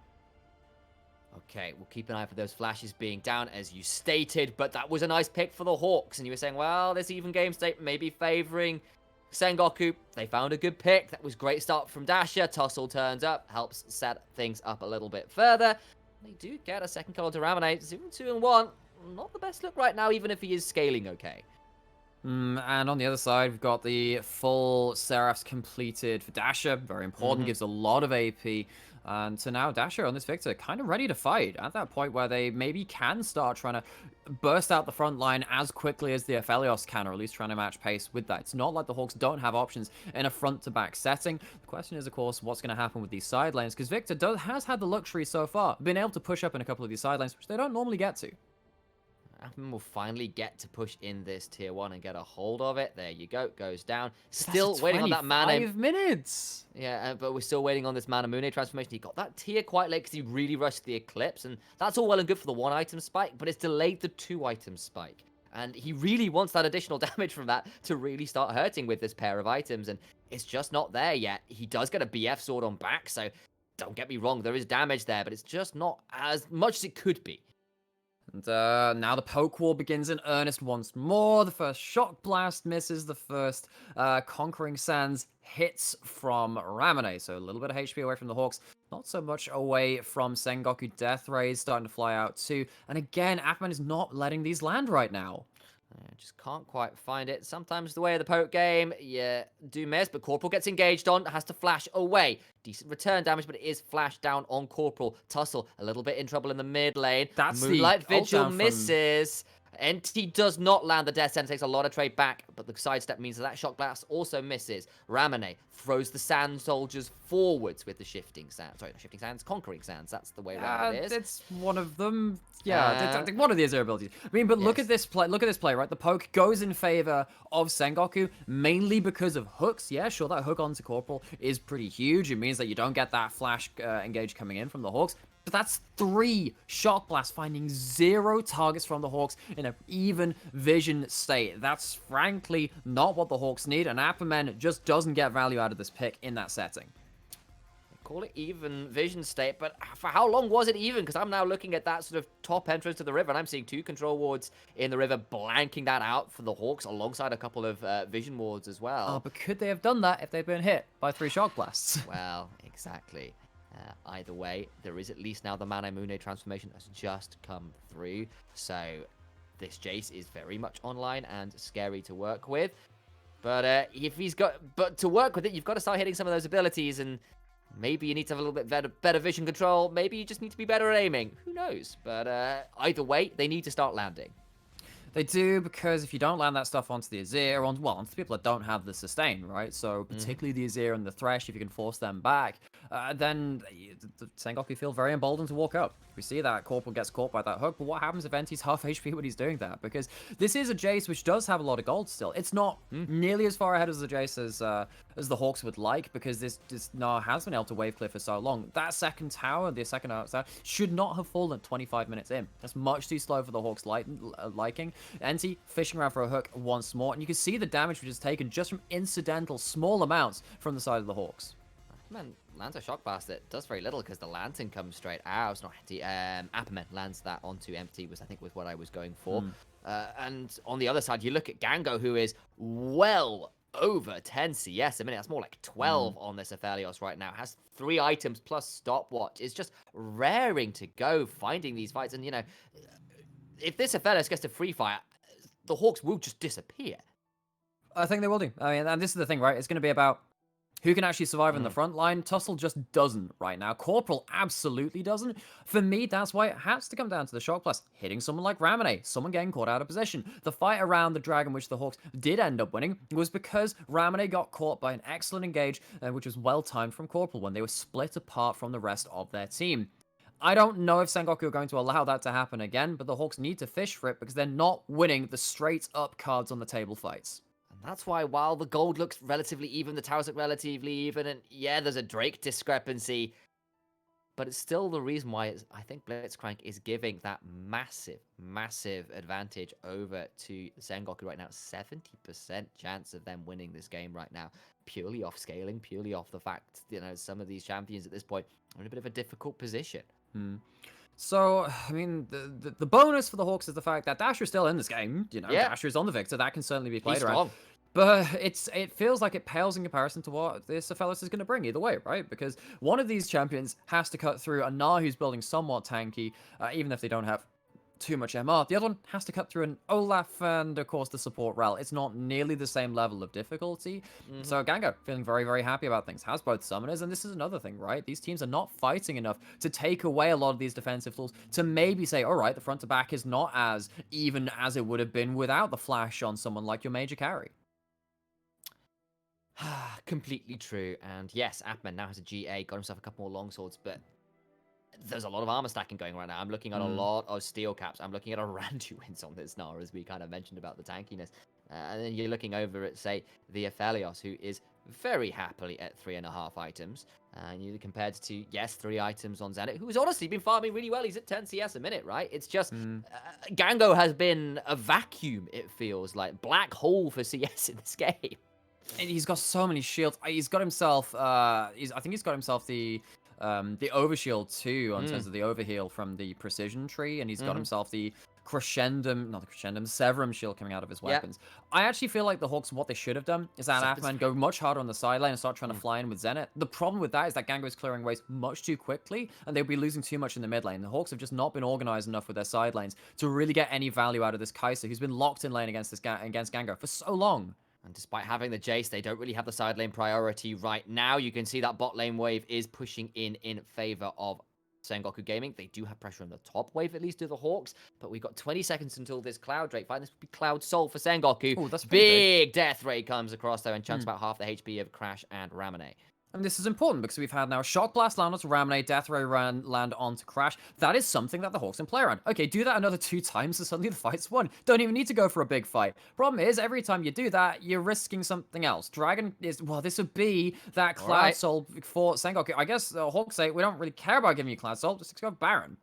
Okay, we'll keep an eye for those flashes being down, as you stated, but that was a nice pick for the Hawks, and you were saying, well, this even game state may be favoring Sengoku. They found a good pick. That was great start from Dasher. Tussle turns up, helps set things up a little bit further. They do get a second kill to Ramune. 0-2-1. Not the best look right now, even if he is scaling okay. And on the other side, we've got the full Seraphs completed for Dasher. Very important, gives a lot of AP. And so now Dasher on this Victor kind of ready to fight at that point where they maybe can start trying to burst out the front line as quickly as the Aphelios can, or at least trying to match pace with that. It's not like the Hawks don't have options in a front-to-back setting. The question is, of course, what's going to happen with these side lanes, because Victor has had the luxury so far, been able to push up in a couple of these side lanes, which they don't normally get to. Apperman will finally get to push in this tier 1 and get a hold of it. There you go. Goes down. Still waiting on that mana. 5 minutes. Yeah, but we're still waiting on this Manamune transformation. He got that tier quite late because he really rushed the Eclipse, and that's all well and good for the 1-item spike, but it's delayed the 2-item spike. And he really wants that additional damage from that to really start hurting with this pair of items, and it's just not there yet. He does get a BF sword on back, so don't get me wrong, there is damage there, but it's just not as much as it could be. And now the poke war begins in earnest once more. The first shock blast misses. The first conquering sands hits from Ramune. So a little bit of HP away from the Hawks. Not so much away from Sengoku. Death Rays starting to fly out too. And again, Apperman is not letting these land right now. Just can't quite find it. Sometimes the way of the poke game, you do miss, but Corporal gets engaged on, has to flash away. Decent return damage, but it is flashed down on Corporal. Tussle, a little bit in trouble in the mid lane. That's the Moonlight ult Vigil down from- misses. NT does not land the death sentence, takes a lot of trade back, but the sidestep means that shock blast also misses. Ramane throws the sand soldiers forwards with the shifting sands. Sorry, not shifting sands, conquering sands. That's the way around it is. It's one of them. Yeah, one of the Azure abilities. I mean, but look at this play. Look at this play, right? The poke goes in favor of Sengoku mainly because of hooks. Yeah, sure, that hook onto Corporal is pretty huge. It means that you don't get that flash engage coming in from the Hawks. But that's 3 shock blasts, finding 0 targets from the Hawks in an even vision state. That's frankly not what the Hawks need, and Apperman just doesn't get value out of this pick in that setting. Call it even vision state, but for how long was it even? Because I'm now looking at that sort of top entrance to the river, and I'm seeing 2 control wards in the river, blanking that out for the Hawks, alongside a couple of vision wards as well. Oh, but could they have done that if they'd been hit by 3 shock blasts? Well, exactly. Either way, there is at least now the Manemune transformation has just come through, so this Jace is very much online and scary to work with. But to work with it, you've got to start hitting some of those abilities, and maybe you need to have a little bit better vision control. Maybe you just need to be better at aiming. Who knows? But either way, they need to start landing. They do, because if you don't land that stuff onto the Azir, onto the people that don't have the sustain, right? So particularly the Azir and the Thresh, if you can force them back, then the Sengoku feel very emboldened to walk up. We see that Corporal gets caught by that hook, but what happens if NT's half HP when he's doing that? Because this is a Jace which does have a lot of gold still. It's not nearly as far ahead as the Jace as the Hawks would like, because this Gnar has been able to wave clear for so long. That second tower, the second tower, should not have fallen 25 minutes in. That's much too slow for the Hawks' liking. NT fishing around for a hook once more, and you can see the damage which is taken just from incidental small amounts from the side of the Hawks. Man, lands a shock blast that does very little because the lantern comes straight out. It's not empty. Apperman lands that onto empty, was I think was what I was going for. And on the other side, you look at Gango, who is well over 10 CS a minute. That's more like 12 on this Aphelios right now. Has 3 items plus stopwatch. It's just raring to go finding these fights. And, you know, if this Aphelios gets to free fire, the Hawks will just disappear. I think they will do. I mean, and this is the thing, right? It's going to be about who can actually survive in the front line. Tussle just doesn't right now. Corporal absolutely doesn't. For me, that's why it has to come down to the shock blast. Hitting someone like Ramane, someone getting caught out of position. The fight around the dragon, which the Hawks did end up winning, was because Ramane got caught by an excellent engage, which was well-timed from Corporal when they were split apart from the rest of their team. I don't know if Sengoku are going to allow that to happen again, but the Hawks need to fish for it because they're not winning the straight-up cards on the table fights. That's why, while the gold looks relatively even, the towers look relatively even, and yeah, there's a Drake discrepancy, but it's still the reason why I think Blitzcrank is giving that massive, massive advantage over to Sengoku right now. 70% chance of them winning this game right now, purely off scaling, purely off the fact, you know, some of these champions at this point are in a bit of a difficult position. So, I mean, the bonus for the Hawks is the fact that Dasher's still in this game. You know, Yeah. Dasher's on the Victor. That can certainly be played He's around. strong. But it feels like it pales in comparison to what this Aphelios is going to bring either way, right? Because one of these champions has to cut through a Gnar who's building somewhat tanky, even if they don't have too much MR. The other one has to cut through an Olaf and, of course, the support Rel. It's not nearly the same level of difficulty. So Gango, feeling very, very happy about things. Has both summoners, and this is another thing, right? These teams are not fighting enough to take away a lot of these defensive tools to maybe say, all right, the front to back is not as even as it would have been without the flash on someone like your major carry. Completely true. And yes, Apperman now has a GA, got himself a couple more longswords, but there's a lot of armor stacking going right now. I'm looking at a lot of steel caps. I'm looking at a Randuin's on this Gnar, as we kind of mentioned about the tankiness. And then you're looking over at, say, the Aphelios, who is very happily at 3.5 items. And you compared to, yes, 3 items on Zenit, who's honestly been farming really well. He's at 10 CS a minute, right? It's just, Gango has been a vacuum, it feels like. Black hole for CS in this game. And he's got so many shields. He's got himself, I think he's got himself the overshield too, in terms of the overheal from the precision tree, and he's got himself the crescendum, not the crescendum, severum shield coming out of his weapons. I actually feel like the Hawks, what they should have done is that Appleman go much harder on the sideline and start trying to fly in with Zenit. The problem with that is that Gango is clearing ways much too quickly, and they'll be losing too much in the mid lane. The Hawks have just not been organized enough with their side lanes to really get any value out of this Kai'Sa, who's been locked in lane against against Gango for so long. And despite having the Jace, they don't really have the side lane priority right now. You can see that bot lane wave is pushing in favor of Sengoku Gaming. They do have pressure on the top wave, at least to the Hawks. But we've got 20 seconds until this Cloud Drake fight. This would be Cloud Soul for Sengoku. Ooh, that's big death ray comes across there and chunks about half the HP of Crash and Ramune. And this is important because we've had now Shock Blast land onto Ramune, Death Ray land onto Crash. That is something that the Hawks can play around. Okay, do that another 2 times and suddenly the fight's won. Don't even need to go for a big fight. Problem is, every time you do that, you're risking something else. Dragon is, well, this would be that Cloud Soul for Sengoku. I guess the Hawks say, we don't really care about giving you Cloud Soul, just go Baron.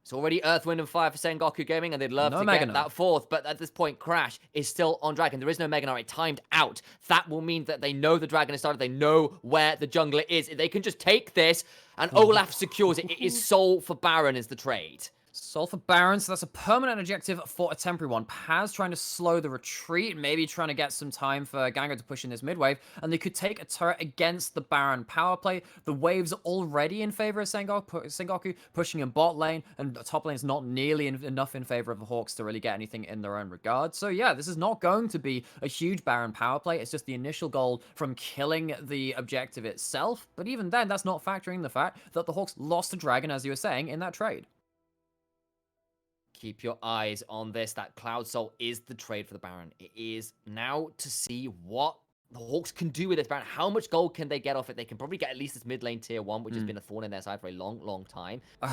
It's already Earth, Wind, and Fire for Sengoku Gaming, and they'd love to get that fourth, but at this point, Crash is still on Dragon. There is no Mega Knight. It timed out. That will mean that they know the Dragon has started. They know where the jungler is. They can just take this, and Olaf secures it. It is Soul for Baron is the trade. Soul for Baron, so that's a permanent objective for a temporary one. Paz trying to slow the retreat, maybe trying to get some time for Gango to push in this mid wave, and they could take a turret against the Baron power play. The wave's already in favor of Sengoku, pushing in bot lane, and the top lane is not nearly enough in favor of the Hawks to really get anything in their own regard. So yeah, this is not going to be a huge Baron power play. It's just the initial goal from killing the objective itself, but even then, that's not factoring the fact that the Hawks lost to Dragon, as you were saying, in that trade. Keep your eyes on this. That Cloud Soul is the trade for the Baron. It is now to see what the Hawks can do with this Baron. How much gold can they get off it? They can probably get at least this mid lane tier 1, which has been a thorn in their side for a long, long time. You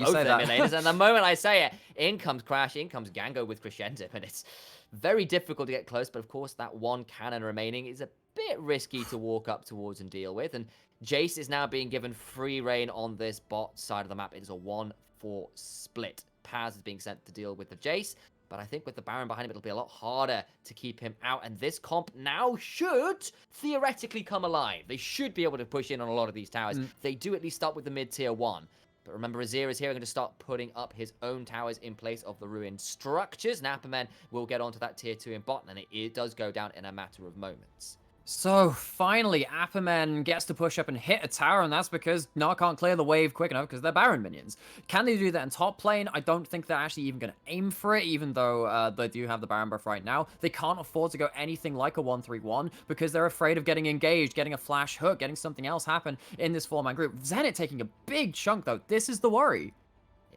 say that. Mid laners, and the moment I say it, in comes Crash, in comes Gango with Crescendo, and it's very difficult to get close, but of course that one cannon remaining is a bit risky to walk up towards and deal with, and Jace is now being given free reign on this bot side of the map. It is a 1-4 split. Paz is being sent to deal with the Jace, but I think with the Baron behind him, it'll be a lot harder to keep him out, and this comp now should theoretically come alive. They should be able to push in on a lot of these towers. They do at least start with the mid-tier 1. But remember, Azir is here going to start putting up his own towers in place of the ruined structures. Napperman will get onto that tier 2 in bot, and it does go down in a matter of moments. So, finally, Apperman gets to push up and hit a tower, and that's because Gnar can't clear the wave quick enough because they're Baron minions. Can they do that in top lane? I don't think they're actually even going to aim for it, even though they do have the Baron buff right now. They can't afford to go anything like a 1-3-1 because they're afraid of getting engaged, getting a flash hook, getting something else happen in this 4-man group. Zenit taking a big chunk, though. This is the worry.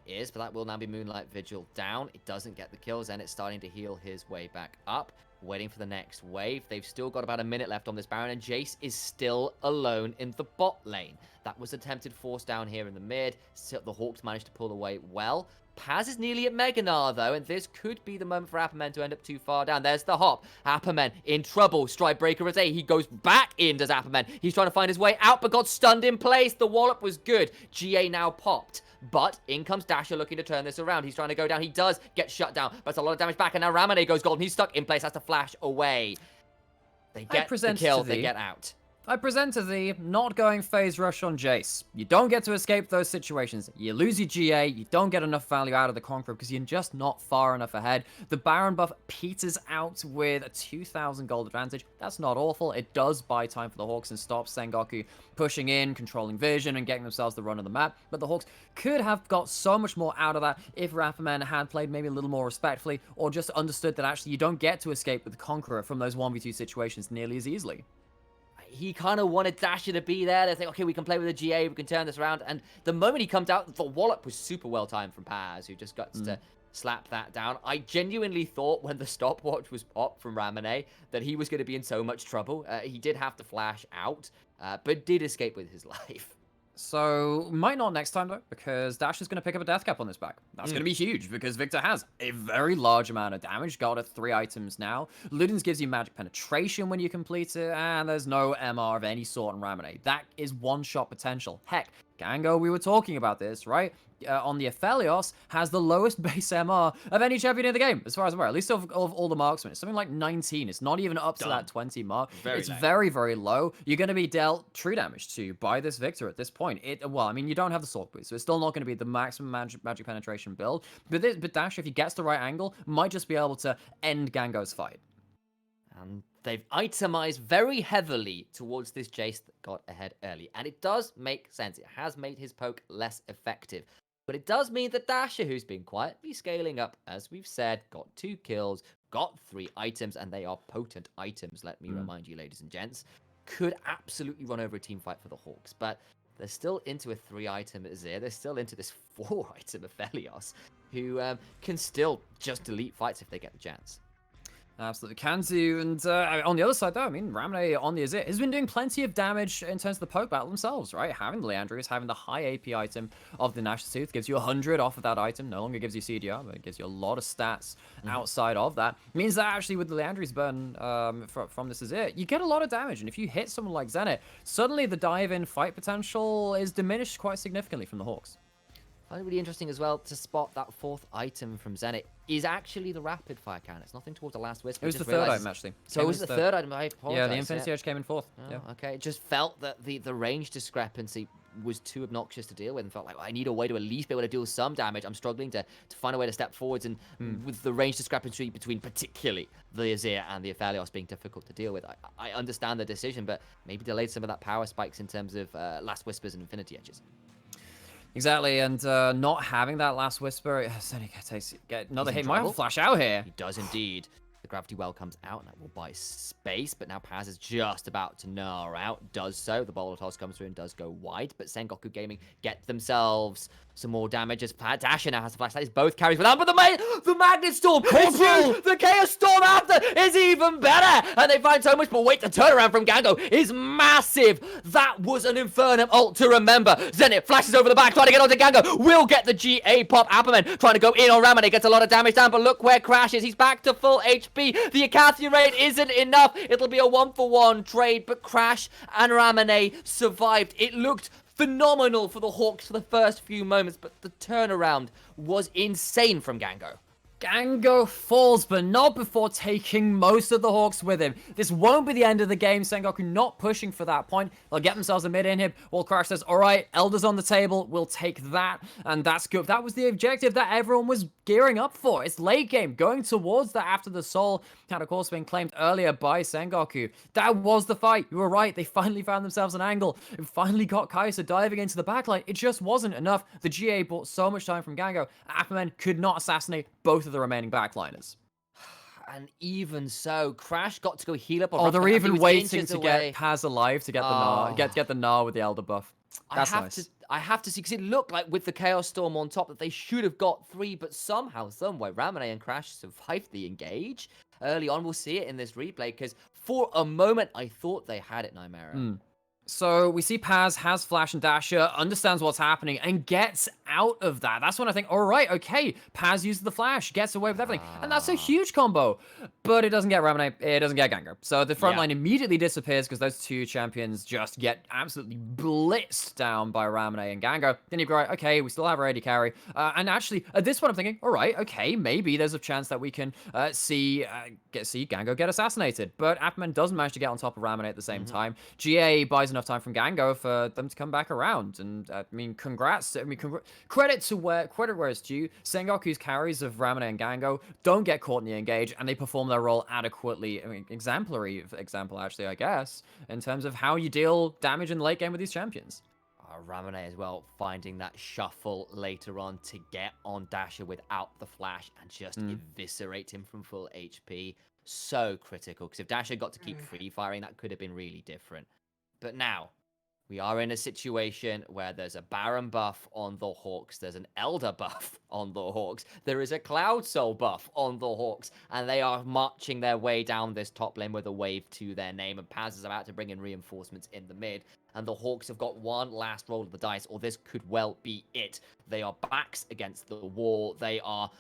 It is, but that will now be Moonlight Vigil down. It doesn't get the kills, and it's starting to heal his way back up. Waiting for the next wave. They've still got about a minute left on this Baron, and Jace is still alone in the bot lane. That was attempted force down here in the mid. So the Hawks managed to pull away well. Paz is nearly at Mega Gnar, though, and this could be the moment for Apperman to end up too far down. There's the hop. Apperman in trouble. Stride Breaker as A. He goes back in, does Apperman. He's trying to find his way out, but got stunned in place. The wallop was good. GA now popped. But in comes Dasher looking to turn this around. He's trying to go down. He does get shut down, but it's a lot of damage back. And now Ramune goes golden. He's stuck in place, has to flash away. They get the kill. They get out. I present to thee, not going phase rush on Jace. You don't get to escape those situations. You lose your GA, you don't get enough value out of the Conqueror because you're just not far enough ahead. The Baron buff peters out with a 2,000 gold advantage. That's not awful. It does buy time for the Hawks and stop Sengoku pushing in, controlling vision, and getting themselves the run of the map. But the Hawks could have got so much more out of that if Rapperman had played maybe a little more respectfully, or just understood that actually you don't get to escape with the Conqueror from those 1v2 situations nearly as easily. He kind of wanted Dasher to be there. They think, okay, we can play with the GA, we can turn this around. And the moment he comes out, the wallop was super well timed from Paz, who just got to slap that down. I genuinely thought when the stopwatch was popped from Ramune that he was going to be in so much trouble. He did have to flash out, but did escape with his life. So, might not next time, though, because Dash is going to pick up a death cap on this back. That's going to be huge, because Victor has a very large amount of damage, got it 3 items now. Ludens gives you magic penetration when you complete it, and there's no MR of any sort on Ramune. That is one-shot potential. Heck, Gango, we were talking about this, right? On the Aphelios, has the lowest base MR of any champion in the game, as far as I'm aware. At least of all the marksmen. It's something like 19. It's not even up to that 20 mark. It's very, very low. You're going to be dealt true damage to by this Victor at this point. Well, I mean, you don't have the sword boost, so it's still not going to be the maximum magic penetration build. But Dash, if he gets the right angle, might just be able to end Gango's fight. And they've itemized very heavily towards this Jace that got ahead early. And it does make sense. It has made his poke less effective. But it does mean that Dasher, who's been quietly scaling up, as we've said, got 2 kills, got 3 items, and they are potent items, let me remind you, ladies and gents, could absolutely run over a team fight for the Hawks. But they're still into a 3-item Azir. They're still into this 4-item Aphelios, who can still just delete fights if they get the chance. Absolutely can do. And on the other side, though, I mean, Ramne on the Azir has been doing plenty of damage in terms of the poke battle themselves, right? Having the Leandrius, having the high AP item of the Nash's Tooth gives you 100 off of that item. No longer gives you CDR, but it gives you a lot of stats outside of that. Means that actually with the Leandrius burn from this Azir, you get a lot of damage. And if you hit someone like Zenit, suddenly the dive-in fight potential is diminished quite significantly from the Hawks. I find it really interesting as well to spot that 4th item from Zenit is actually the rapid fire cannon. It's nothing towards the last whisper. It was the 3rd item, actually. So it was the 3rd item. I apologize. Yeah, the Infinity Edge came in 4th. Oh, yeah. Okay. It just felt that the range discrepancy was too obnoxious to deal with, and felt like, well, I need a way to at least be able to deal some damage. I'm struggling to find a way to step forwards, and with the range discrepancy between particularly the Azir and the Aphelios being difficult to deal with, I understand the decision, but maybe delayed some of that power spikes in terms of last whispers and Infinity Edges. Exactly, and not having that last whisper, get another hit. Might have a flash out here. He does indeed. The Gravity Well comes out, and that will buy space, but now Paz is just about to gnaw out. Does so. The Boulder Toss comes through and does go wide, but Sengoku Gaming get themselves some more damage as Dasher now has a flash. That is both carries without, but the Magnet Storm is huge! The Chaos Storm after is even better! And they find so much, but wait, the turnaround from Gango is massive! That was an Infernum ult to remember. Zenit flashes over the back, trying to get onto Gango. Will get the GA pop. Appleman trying to go in on Ramane, gets a lot of damage down, but look where Crash is. He's back to full HP. The Acacia raid isn't enough. It'll be a 1-for-1 trade, but Crash and Ramane survived. It looked phenomenal for the Hawks for the first few moments, but the turnaround was insane from Gango. Gango falls, but not before taking most of the Hawks with him. This won't be the end of the game. Sengoku not pushing for that point. They'll get themselves a mid-inhib. While Crash says, all right, Elder's on the table. We'll take that. And that's good. That was the objective that everyone was gearing up for. It's late game. Going towards that after the soul had, of course, been claimed earlier by Sengoku. That was the fight. You were right. They finally found themselves an angle. And finally got Kai'Sa diving into the backline. It just wasn't enough. The GA bought so much time from Gango. Appleman could not assassinate both of the remaining backliners. And even so, Crash got to go heal up. Oh, they're even waiting to get Paz alive to get the Gnaw, get the Gnaw with the Elder buff. That's nice. I have to see, because it looked like with the Chaos Storm on top that they should have got 3, but somehow, someway, Ramane and Crash survived the engage. Early on, we'll see it in this replay, because for a moment, I thought they had it, Nymera. So we see Paz has Flash and Dasher, understands what's happening, and gets out of that. That's when I think, all right, okay, Paz uses the Flash, gets away with everything. And that's a huge combo. But it doesn't get Ramane, it doesn't get Gango. So the front line immediately disappears because those two champions just get absolutely blitzed down by Ramane and Gango. Then you go, right, okay, we still have our AD carry. And actually, at this point, I'm thinking, all right, okay, maybe there's a chance that we can see Gango get assassinated. But Appleman doesn't manage to get on top of Ramane at the same time. GA buys enough time from Gango for them to come back around. And I mean, congrats. I mean, credit where it's due. Sengoku's carries of Ramane and Gango don't get caught in the engage, and they perform their role adequately. I mean, exemplary example, actually, I guess, in terms of how you deal damage in the late game with these champions. Ramane as well, finding that shuffle later on to get on Dasher without the flash and just eviscerate him from full HP. So critical, because if Dasher got to keep free firing, that could have been really different. But now, we are in a situation where there's a Baron buff on the Hawks, there's an Elder buff on the Hawks, there is a Cloud Soul buff on the Hawks, and they are marching their way down this top lane with a wave to their name, and Paz is about to bring in reinforcements in the mid, and the Hawks have got one last roll of the dice, or this could well be it. They are backs against the wall, they are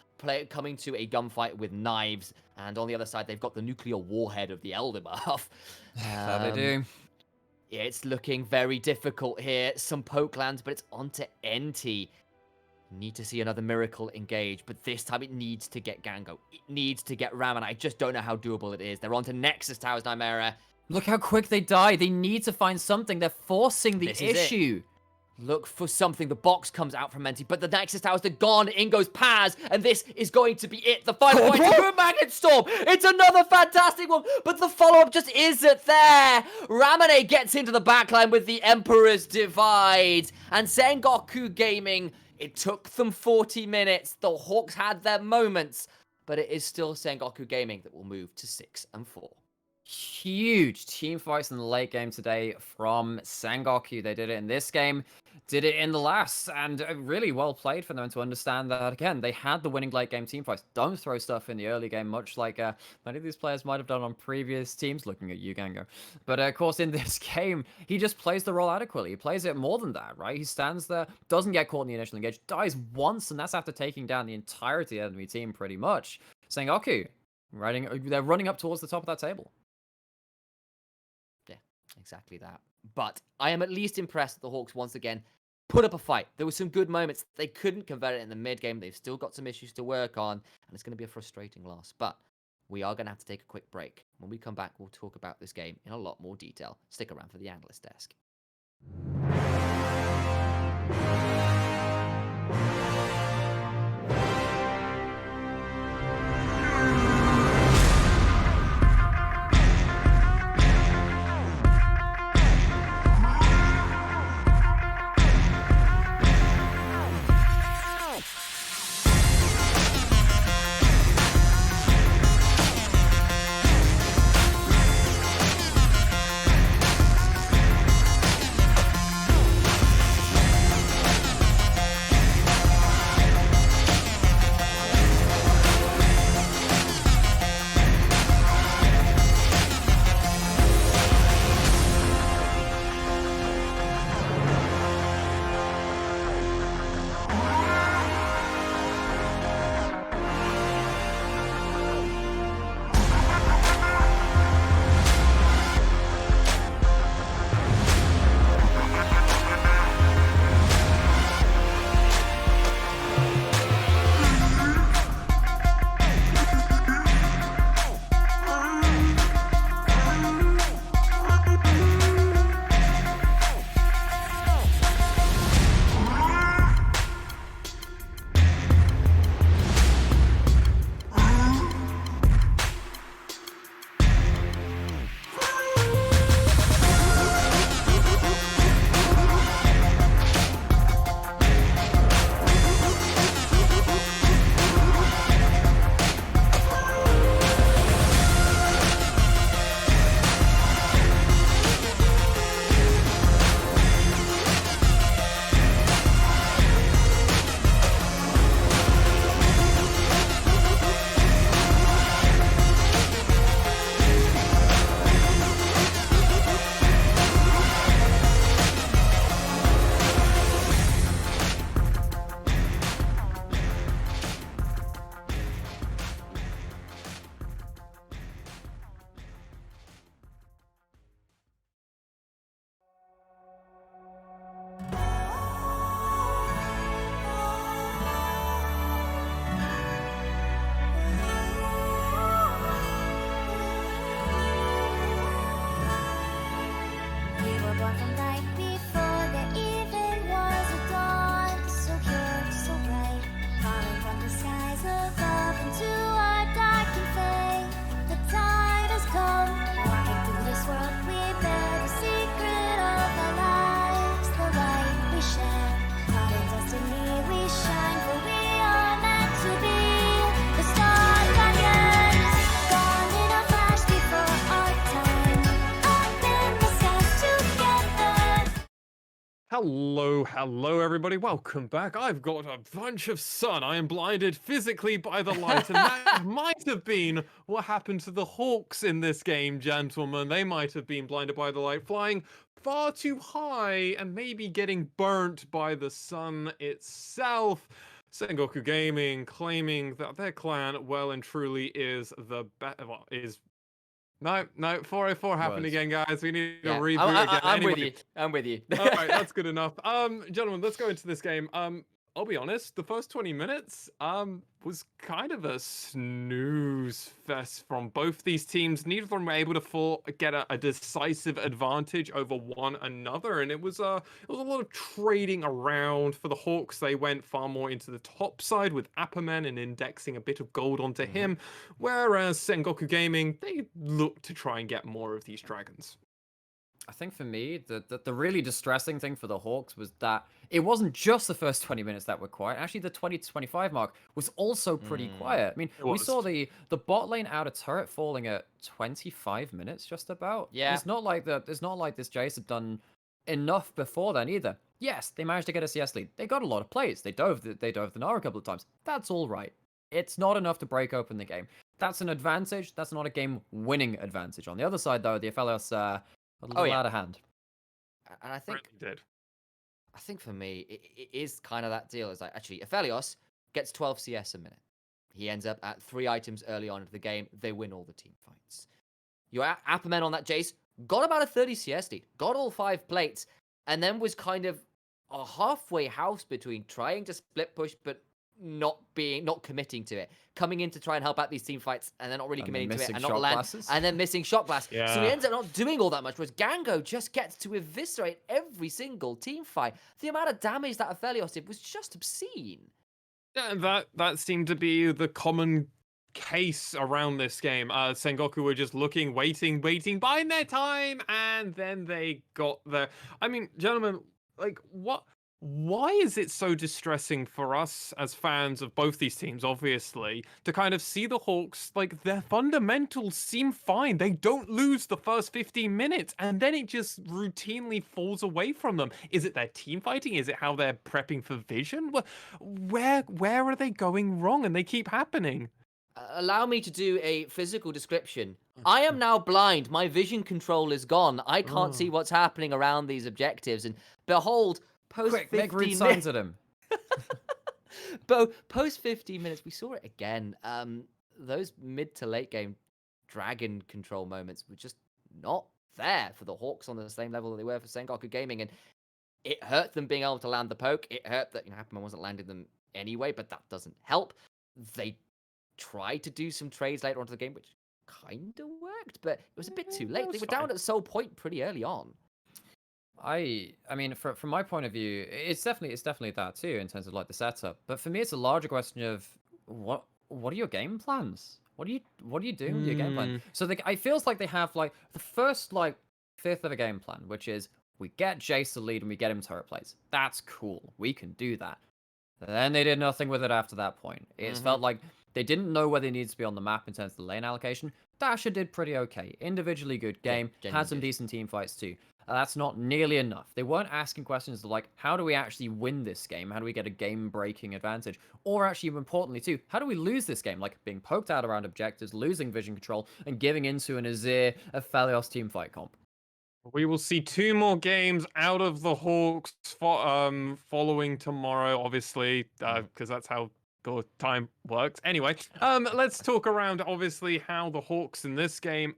coming to a gunfight with knives, and on the other side, they've got the nuclear warhead of the Elder buff. That they do. It's looking very difficult here. Some poke lands, but it's onto NT. Need to see another miracle engage, but this time it needs to get Gango. It needs to get Ram, and I just don't know how doable it is. They're onto Nexus Towers, Nightmare. Look how quick they die. They need to find something. They're forcing the This is it. issue. Look for something. The box comes out from Menti, but the Nexus Towers are gone. In goes Paz, and this is going to be it. The final point to Magnet Storm. It's another fantastic one, but the follow-up just isn't there. Ramane gets into the backline with the Emperor's Divide, and Sengoku Gaming, it took them 40 minutes. The Hawks had their moments, but it is still Sengoku Gaming that will move to 6-4. Huge team fights in the late game today from Sengoku. They did it in this game, did it in the last, and really well played for them to understand that, again, they had the winning late game team fights. Don't throw stuff in the early game, much like many of these players might have done on previous teams, looking at you, Gango. But of course, in this game, he just plays the role adequately. He plays it more than that, right? He stands there, doesn't get caught in the initial engage, dies once, and that's after taking down the entirety of the enemy team, pretty much. Sengoku, they're running up towards the top of that table. Exactly that. But I am at least impressed that the Hawks once again put up a fight. There were some good moments. They couldn't convert it in the mid game. They've still got some issues to work on, and it's going to be a frustrating loss. But we are going to have to take a quick break. When we come back, we'll talk about this game in a lot more detail. Stick around for the analyst desk. Hello everybody, welcome back. I've got a bunch of sun. I am blinded physically by the light, and that might have been what happened to the Hawks in this game, gentlemen. They might have been blinded by the light, flying far too high and maybe getting burnt by the sun itself. Sengoku Gaming claiming that their clan well and truly is No, 404 happened Was. again, guys. We need a Yeah, reboot again. I'm with Anyway, you. I'm with you. all right, that's good enough. Gentlemen, let's go into this game. I'll be honest, the first 20 minutes, was kind of a snooze fest from both these teams. Neither of them were able to get a decisive advantage over one another, and it was a lot of trading around. For the Hawks, they went far more into the top side with Apperman and indexing a bit of gold onto him, whereas Sengoku Gaming, they looked to try and get more of these dragons. I think for me, the really distressing thing for the Hawks was that it wasn't just the first 20 minutes that were quiet. Actually, the 20 to 25 mark was also pretty quiet. I mean, It we was. saw the bot lane out of turret falling at 25 minutes just about. Yeah. It's not like this Jace had done enough before then either. Yes, they managed to get a CS lead. They got a lot of plays. They dove the Nara a couple of times. That's all right. It's not enough to break open the game. That's an advantage. That's not a game-winning advantage. On the other side, though, the Aphelios a little out of hand. And I think Really did. I think for me, it is kind of that deal. It's like, actually, Aphelios gets 12 CS a minute. He ends up at 3 items early on into the game. They win all the team fights. Your Apperman on that Jace got about a 30 CS lead, got all 5 plates, and then was kind of a halfway house between trying to split push, but not committing to it. Coming in to try and help out these team fights, and then not really committing to it, and not land, and then missing shot blast. Yeah. So he ends up not doing all that much, whereas Gango just gets to eviscerate every single team fight. The amount of damage that Aphelios did was just obscene. Yeah, and that seemed to be the common case around this game. Sengoku were just looking, waiting, biding their time, and then they got there. I mean, gentlemen, like, why is it so distressing for us as fans of both these teams, obviously, to kind of see the Hawks, like, their fundamentals seem fine. They don't lose the first 15 minutes, and then it just routinely falls away from them. Is it their team fighting? Is it how they're prepping for vision? Where are they going wrong? And they keep happening. Allow me to do a physical description. I am now blind. My vision control is gone. I can't see what's happening around these objectives. And behold, post Quick, 15 make rude minutes. signs at him. Post 15 minutes, we saw it again. Those mid to late game dragon control moments were just not there for the Hawks on the same level that they were for Sengoku Gaming. And it hurt them being able to land the poke. It hurt that Hapman wasn't landing them anyway, but that doesn't help. They tried to do some trades later on to the game, which kind of worked, but it was a bit too late. They were down at Soul Point pretty early on. I mean, from my point of view, it's definitely that too in terms of like the setup. But for me, it's a larger question of what are your game plans? What are you doing with your game plan? So I feels like they have like the first like fifth of a game plan, which is we get Jace the lead and we get him turret plays. That's cool. We can do that. Then they did nothing with it after that point. It felt like they didn't know where they needed to be on the map in terms of the lane allocation. Dasher did pretty okay. Individually good game. Had some decent team fights too. That's not nearly enough. They weren't asking questions like, how do we actually win this game? How do we get a game-breaking advantage? Or actually, more importantly too, how do we lose this game? Like being poked out around objectives, losing vision control, and giving into an Azir, Aphelios team fight comp. We will see 2 more games out of the Hawks following tomorrow, obviously, because that's how the time works. Anyway, let's talk around, obviously, how the Hawks in this game,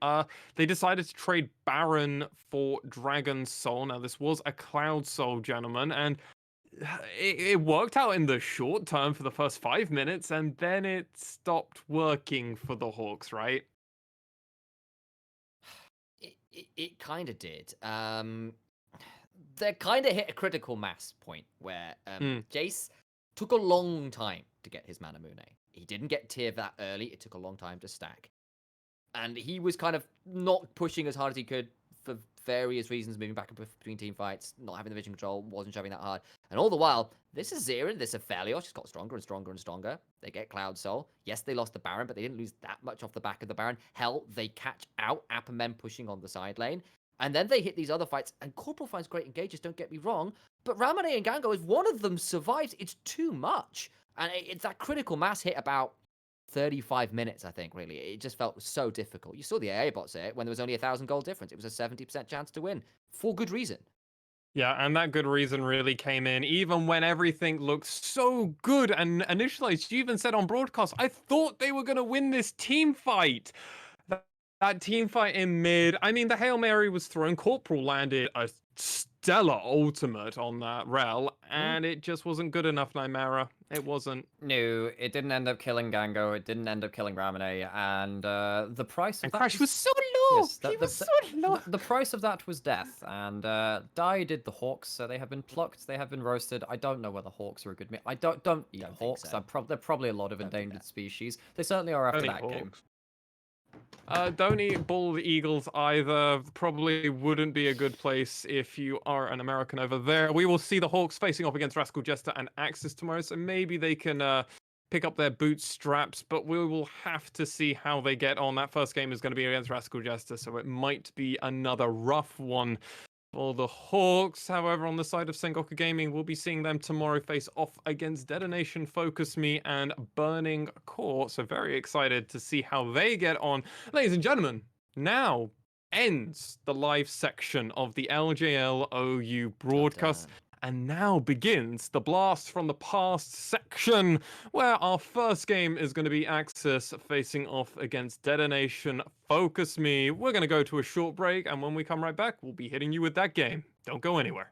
they decided to trade Baron for Dragon Soul. Now, this was a Cloud Soul, gentlemen, and it worked out in the short term for the first 5 minutes, and then it stopped working for the Hawks, right? It kind of did. They kind of hit a critical mass point where Jace took a long time to get his Manamune. He didn't get tier that early. It took a long time to stack. And he was kind of not pushing as hard as he could for various reasons, moving back and forth between team fights, not having the vision control, wasn't shoving that hard. And all the while, this is Zira, this Aphelios just got stronger and stronger and stronger. They get Cloud Soul. Yes, they lost the Baron, but they didn't lose that much off the back of the Baron. Hell, they catch out Appermen pushing on the side lane. And then they hit these other fights, and Corporal finds great engages, don't get me wrong, but Ramane and Gango, if one of them survives, it's too much. And it's that critical mass hit about 35 minutes, I think, really. It just felt so difficult. You saw the AA bots here when there was only 1,000 gold difference. It was a 70% chance to win, for good reason. Yeah, and that good reason really came in, even when everything looked so good. And initially, she even said on broadcast, I thought they were going to win this team fight. That team fight in mid, I mean, the Hail Mary was thrown. Corporal landed a stellar ultimate on that rel, and it just wasn't good enough, Nymera. It wasn't. No, it didn't end up killing Gango. It didn't end up killing Ramune, and the price of And that Crash was so low. Yes, He was so low. the price of that was death, and Dai did the Hawks, so they have been plucked, they have been roasted. I don't know whether Hawks are a good meal. I don't eat Don't think Hawks. so. They're probably a lot of Don't think endangered that. species. They certainly are after Don't eat that game. Hawks. Don't eat bald eagles either. Probably wouldn't be a good place if you are an American over there. We will see the Hawks facing off against Rascal Jester and Axis tomorrow, so maybe they can pick up their bootstraps, but we will have to see how they get on. That first game is going to be against Rascal Jester, so it might be another rough one for the Hawks. However, on the side of Sengoku Gaming, we'll be seeing them tomorrow face off against Detonation, Focus Me, and Burning Core. So very excited to see how they get on. Ladies and gentlemen, now ends the live section of the LJLOU broadcast. Dun-dun. And now begins the Blast from the Past section, where our first game is going to be Axis facing off against Detonation, Focus Me. We're going to go to a short break, and when we come right back, we'll be hitting you with that game. Don't go anywhere.